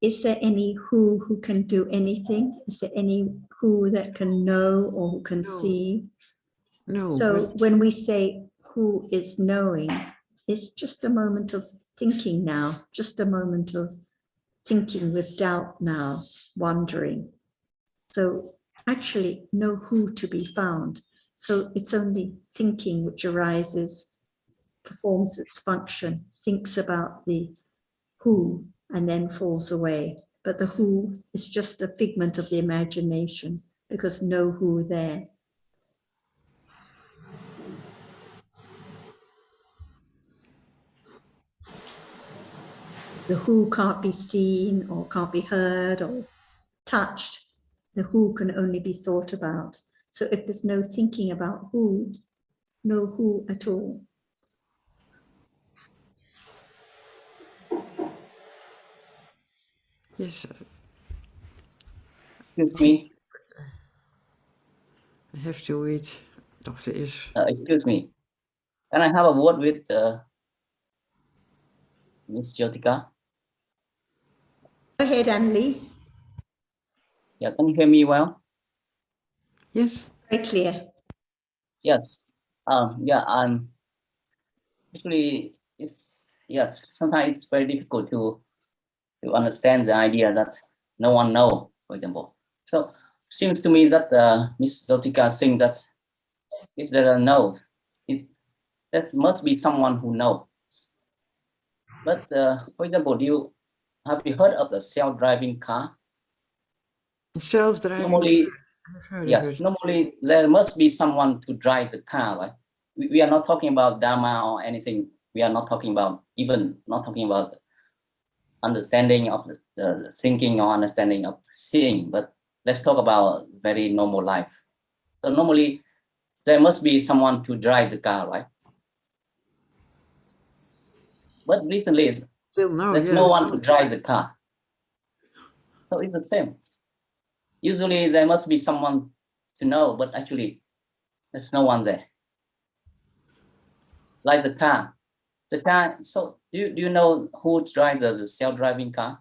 Is there any who can do anything? Is there any who that can know or who can see? No. So when we say who is knowing, it's just a moment of thinking now, just a moment of thinking with doubt now, wondering. So actually no who to be found. So it's only thinking which arises, performs its function, thinks about the who, and then falls away. But the who is just a figment of the imagination because no who there. The who can't be seen or can't be heard or touched. The who can only be thought about. So if there's no thinking about who, no who at all. Yes. Excuse me. I have to wait. Doctor is. Excuse me. Can I have a word with Miss Jyotika? Go ahead, Anli. Yeah, can you hear me well? Yes. Very clear. Yes. Yeah, I'm actually sometimes it's very difficult to understand the idea that no one knows, for example. So seems to me that Miss Jyotika saying that if there are no, there must be someone who knows. But for example, have you heard of the self-driving car? Self-driving normally, car. Yes, normally there must be someone to drive the car, right? We are not talking about Dhamma or anything. We are not talking about understanding of the thinking or understanding of seeing, but let's talk about very normal life. So normally there must be someone to drive the car, right? But recently there's no one to drive the car. So it's the same. Usually there must be someone to know, but actually there's no one there. Like the car. So do you know who drives the self-driving car?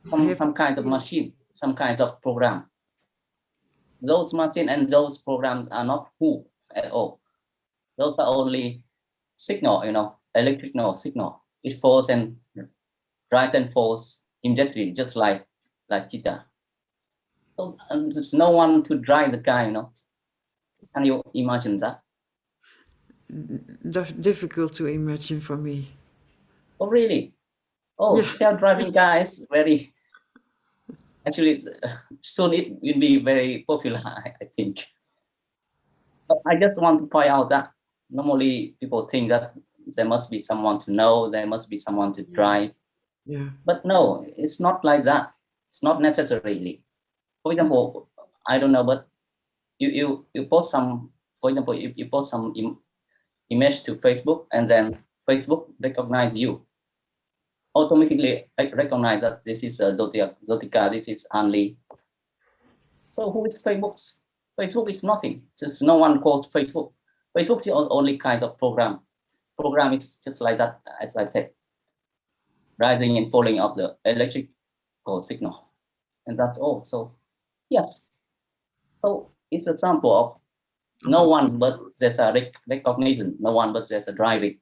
Some kind of machine, some kinds of program. Those machine and those programs are not who at all. Those are only signal, electrical signal. It falls and rise and falls immediately, just like Chitta. So there's no one to drive the car, Can you imagine that? That's difficult to imagine for me. Oh, really? Oh, yeah. Self-driving car is very, actually, soon it will be very popular, I think. But I just want to point out that normally people think that there must be someone to know, there must be someone to drive. Yeah. But no, it's not like that. It's not necessarily. For example, I don't know, but you post some, for example, you post some image to Facebook, and then Facebook recognize you, automatically recognize that this is Zotika, this is Hanli. So who is Facebook? Facebook is nothing. Just no one calls Facebook. Facebook is only kind of program. Program is just like that, as I said, rising and falling of the electrical signal, and that's all. So yes, so it's an example of no one but there's a recognition, no one but there's a driving,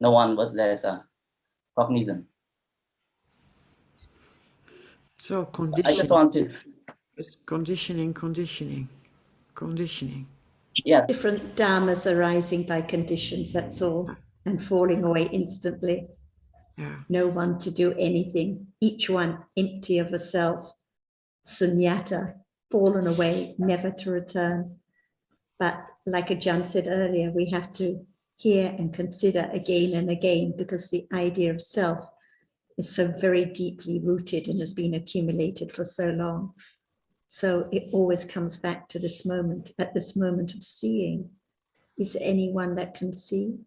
no one but there's a cognizant. So conditioning. I just want to. It's conditioning. Yeah. Different dhammas arising by conditions, that's all, and falling away instantly. Yeah. No one to do anything, each one empty of a self, sunyata, fallen away, never to return. But like Ajahn said earlier, we have to hear and consider again and again, because the idea of self is so very deeply rooted and has been accumulated for so long. So it always comes back to this moment, at this moment of seeing. Is there anyone that can see?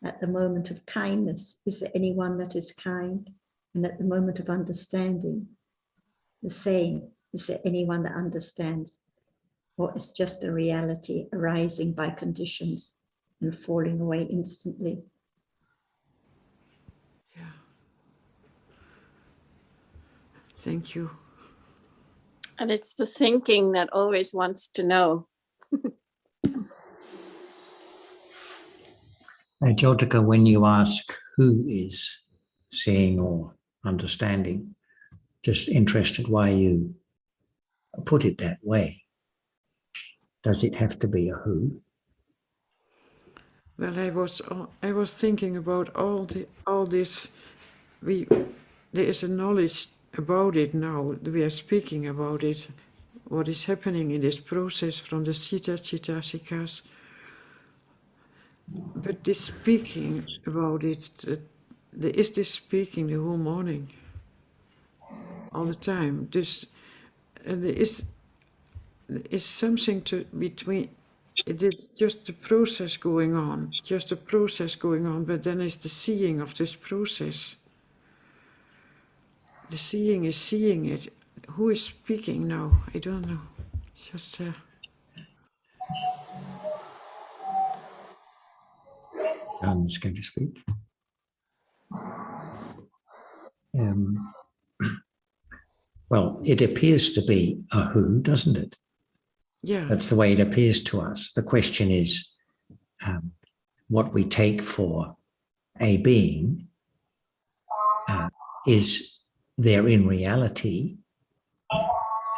At the moment of kindness, is there anyone that is kind? And at the moment of understanding, the same, is there anyone that understands? Or is just a reality arising by conditions and falling away instantly? Yeah. Thank you. And it's the thinking that always wants to know. Jyotika, when you ask who is seeing or understanding, just interested why you put it that way. Does it have to be a who? Well, I was thinking about all this. There is a knowledge about it now. We are speaking about it. What is happening in this process from the Sita Chitasikas. But this speaking about it, there is this speaking the whole morning, all the time. There is something between. It is just the process going on, but then it's the seeing of this process. The seeing is seeing it. Who is speaking now? I don't know. It's just... John's going to speak. Well, it appears to be a who, doesn't it? Yeah. That's the way it appears to us. The question is what we take for a being. Is there in reality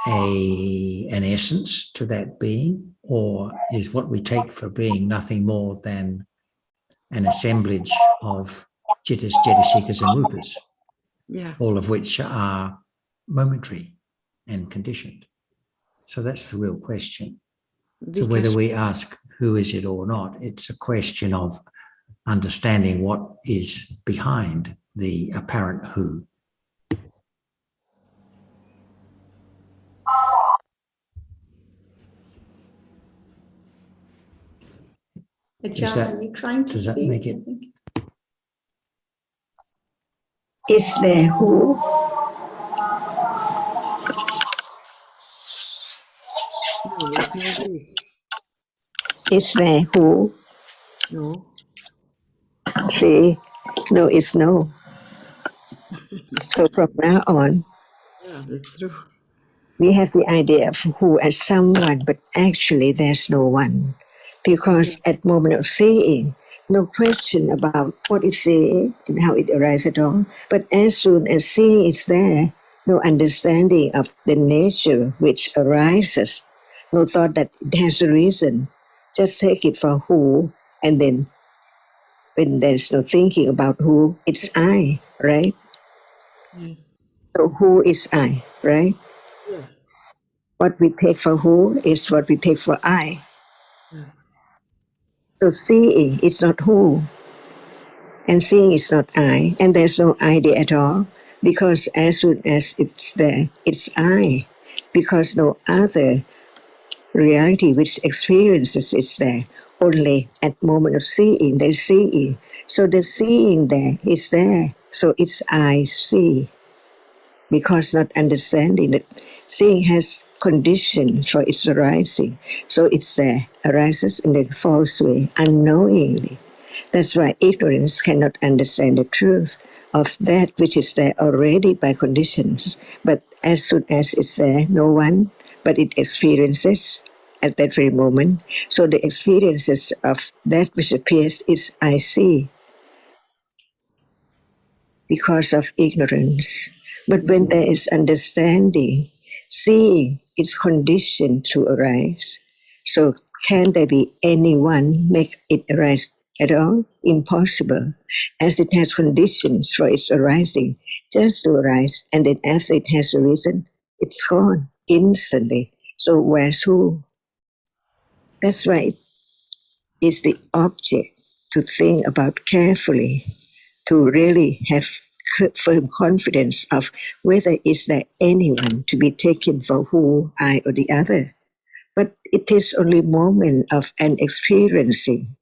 an essence to that being, or is what we take for being nothing more than an assemblage of chittas, jetasikas and rupas, yeah, all of which are momentary and conditioned? So that's the real question. So whether we ask who is it or not, it's a question of understanding what is behind the apparent who. Ajahn, are you trying to does speak? That make it? Is there who? no, there's no who. Is there who? No. See, no is no. So from now on, Yeah, that's true. we have the idea of who as someone, but actually there's no one. Because at moment of seeing, no question about what is seeing and how it arises at all. But as soon as seeing is there, no understanding of the nature which arises, no thought that it has a reason. Just take it for who, and then when there's no thinking about who, it's I, right? Yeah. So who is I, right? Yeah. What we take for who is what we take for I. Yeah. So seeing is not who, and seeing is not I, and there's no idea at all, because as soon as it's there, it's I, because no other reality which experiences is there. only at moment of seeing, they're seeing. So the seeing there is there. So it's I see. Because not understanding that seeing has conditions for its arising. So it's there, arises in a false way, unknowingly. That's why ignorance cannot understand the truth of that which is there already by conditions. But as soon as it's there, no one but it experiences at that very moment. So the experiences of that which appears is I see because of ignorance. But when there is understanding, seeing is conditioned to arise. So can there be anyone make it arise at all? Impossible, as it has conditions for its arising, just to arise, and then after it has arisen, it's gone instantly. So where's who? That's why it's the object to think about carefully, to really have firm confidence of whether is there anyone to be taken for who, I or the other. But it is only moment of an experiencing,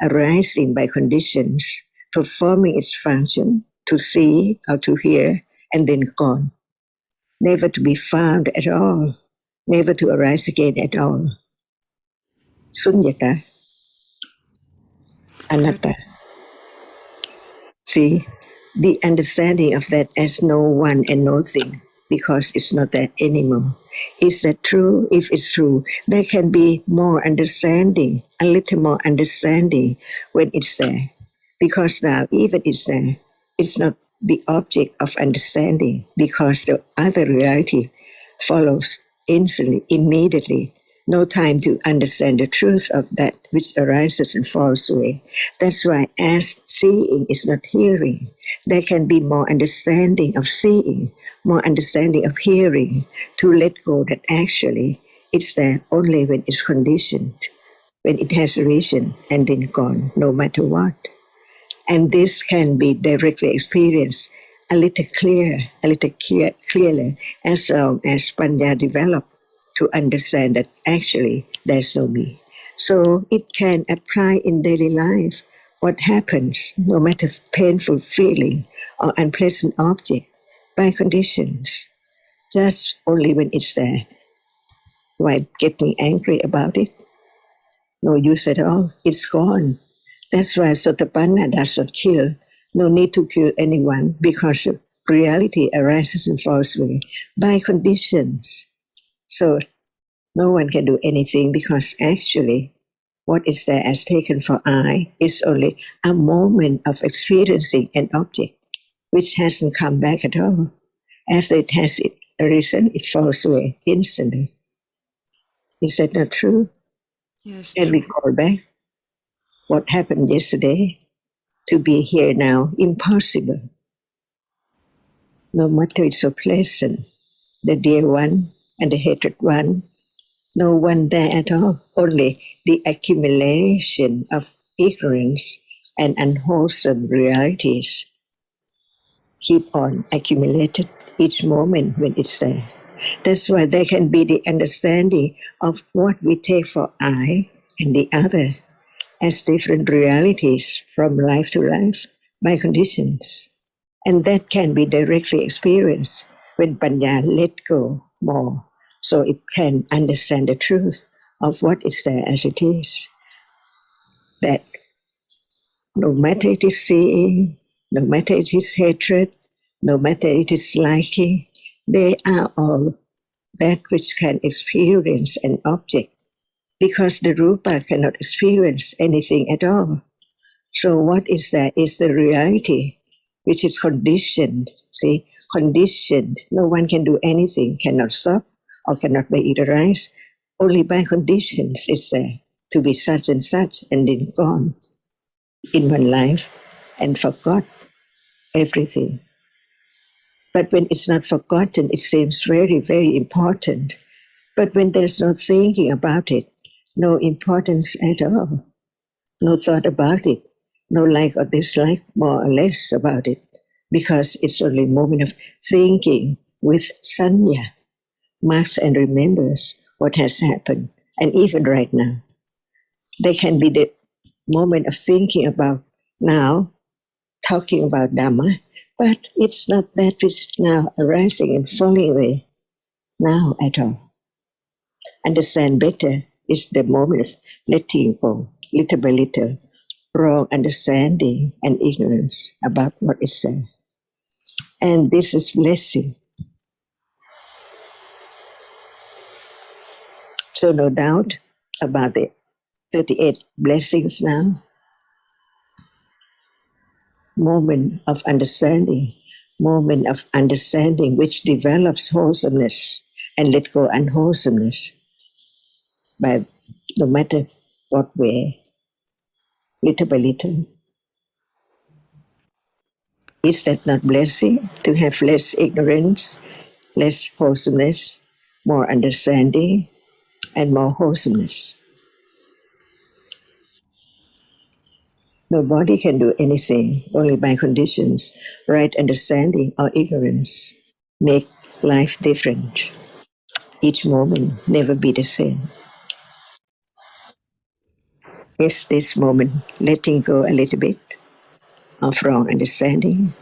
arising by conditions, performing its function, to see or to hear, and then gone. Never to be found at all, never to arise again at all. Sunyata, anatta. See, the understanding of that as no one and no thing, because it's not there anymore. Is that true? If it's true, there can be more understanding, a little more understanding when it's there. Because now, even it's there, it's not the object of understanding, because the other reality follows instantly, immediately. No time to understand the truth of that which arises and falls away. That's why as seeing is not hearing, there can be more understanding of seeing, more understanding of hearing, to let go that actually it's there only when it's conditioned, when it has arisen and then gone, no matter what. And this can be directly experienced a little clearer, as long as Panya develops to understand that actually there's no me. So it can apply in daily life. What happens, no matter painful feeling or unpleasant object, by conditions, just only when it's there. Why getting angry about it? No use at all. It's gone. That's why Sotapanna does not kill. No need to kill anyone, because reality arises and falls away by conditions. So no one can do anything, because actually what is there as taken for I is only a moment of experiencing an object which hasn't come back at all. After it has arisen, it falls away instantly. Is that not true? Yes, Can we call back what happened yesterday to be here now? Impossible. No matter it's so pleasant, the dear one and the hated one, no one there at all. Only the accumulation of ignorance and unwholesome realities keep on accumulated each moment when it's there. That's why there can be the understanding of what we take for I and the other as different realities from life to life by conditions. And that can be directly experienced when Panya let go more, so it can understand the truth of what is there as it is. That no matter it is seeing, no matter it is hatred, no matter it is liking, they are all that which can experience an object, because the Rupa cannot experience anything at all. So what is there is the reality, which is conditioned. See, conditioned. No one can do anything, cannot stop or cannot make it arise. Only by conditions is there to be such and then gone in one life and forgot everything. But when it's not forgotten, it seems very, very important. But when there's no thinking about it, no importance at all, no thought about it, no like or dislike, more or less about it, because it's only a moment of thinking with sanya, marks and remembers what has happened, and even right now. They can be the moment of thinking about now, talking about Dhamma, but it's not that which is now arising and falling away now at all. Understand better is the moment of letting go, little by little, wrong understanding and ignorance about what is said. And this is blessing. So no doubt about the 38 blessings now. Moment of understanding which develops wholesomeness and let go unwholesomeness by no matter what way, little by little. Is that not blessing to have less ignorance, less wholesomeness, more understanding, and more wholesomeness? Nobody can do anything only by conditions, right understanding or ignorance. Make life different. Each moment never be the same. Is this moment letting go a little bit of wrong understanding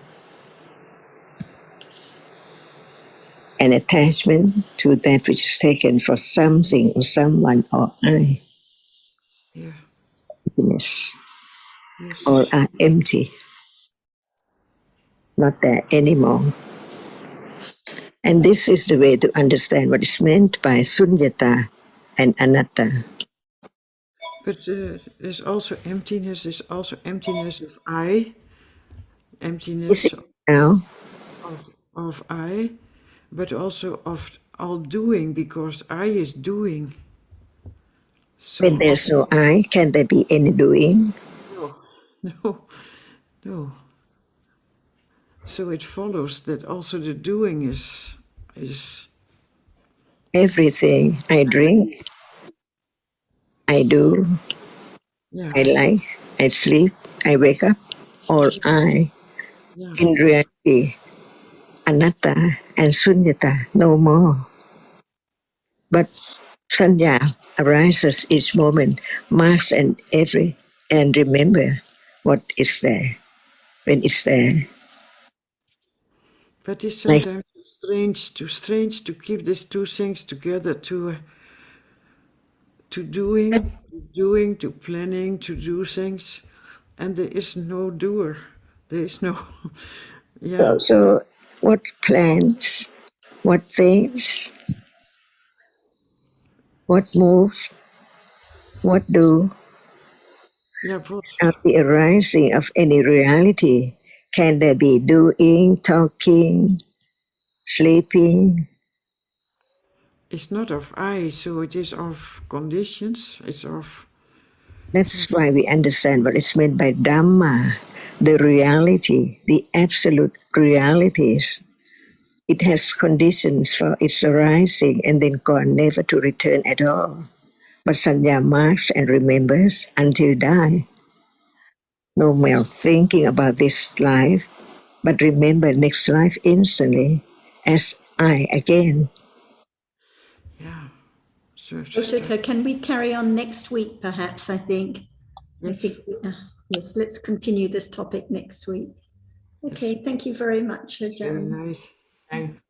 and attachment to that which is taken for something or someone or I. Yeah. Yes. Yes. All are empty. Not there anymore. And this is the way to understand what is meant by sunyata and anatta. But there's also emptiness. There's also emptiness of I. Emptiness now of I, but also of all doing, because I is doing. So when there's no I, can there be any doing? No. So it follows that also the doing is everything. I drink, I do, yeah. I like, I sleep, I wake up, all I. Yeah. In reality, anatta and sunyata, no more. But sanya arises each moment, marks and remember what is there when it's there. But it's sometimes strange to keep these two things together, to doing, to planning, to do things, and there is no doer. There is no, yeah. So what plans, what things, what move, what do, at the arising of any reality, can there be doing, talking, sleeping? It's not of I, so it is of conditions. It's of. That's why we understand what is meant by Dhamma, the reality, the absolute realities. It has conditions for its arising and then gone, never to return at all. But Sanya marks and remembers until die. No more thinking about this life, but remember next life instantly as I again. Yeah. Shika, can we carry on next week, perhaps? I think. Yes. Yes, let's continue this topic next week. Okay, thank you very much, Ajahn. Very nice. Thanks.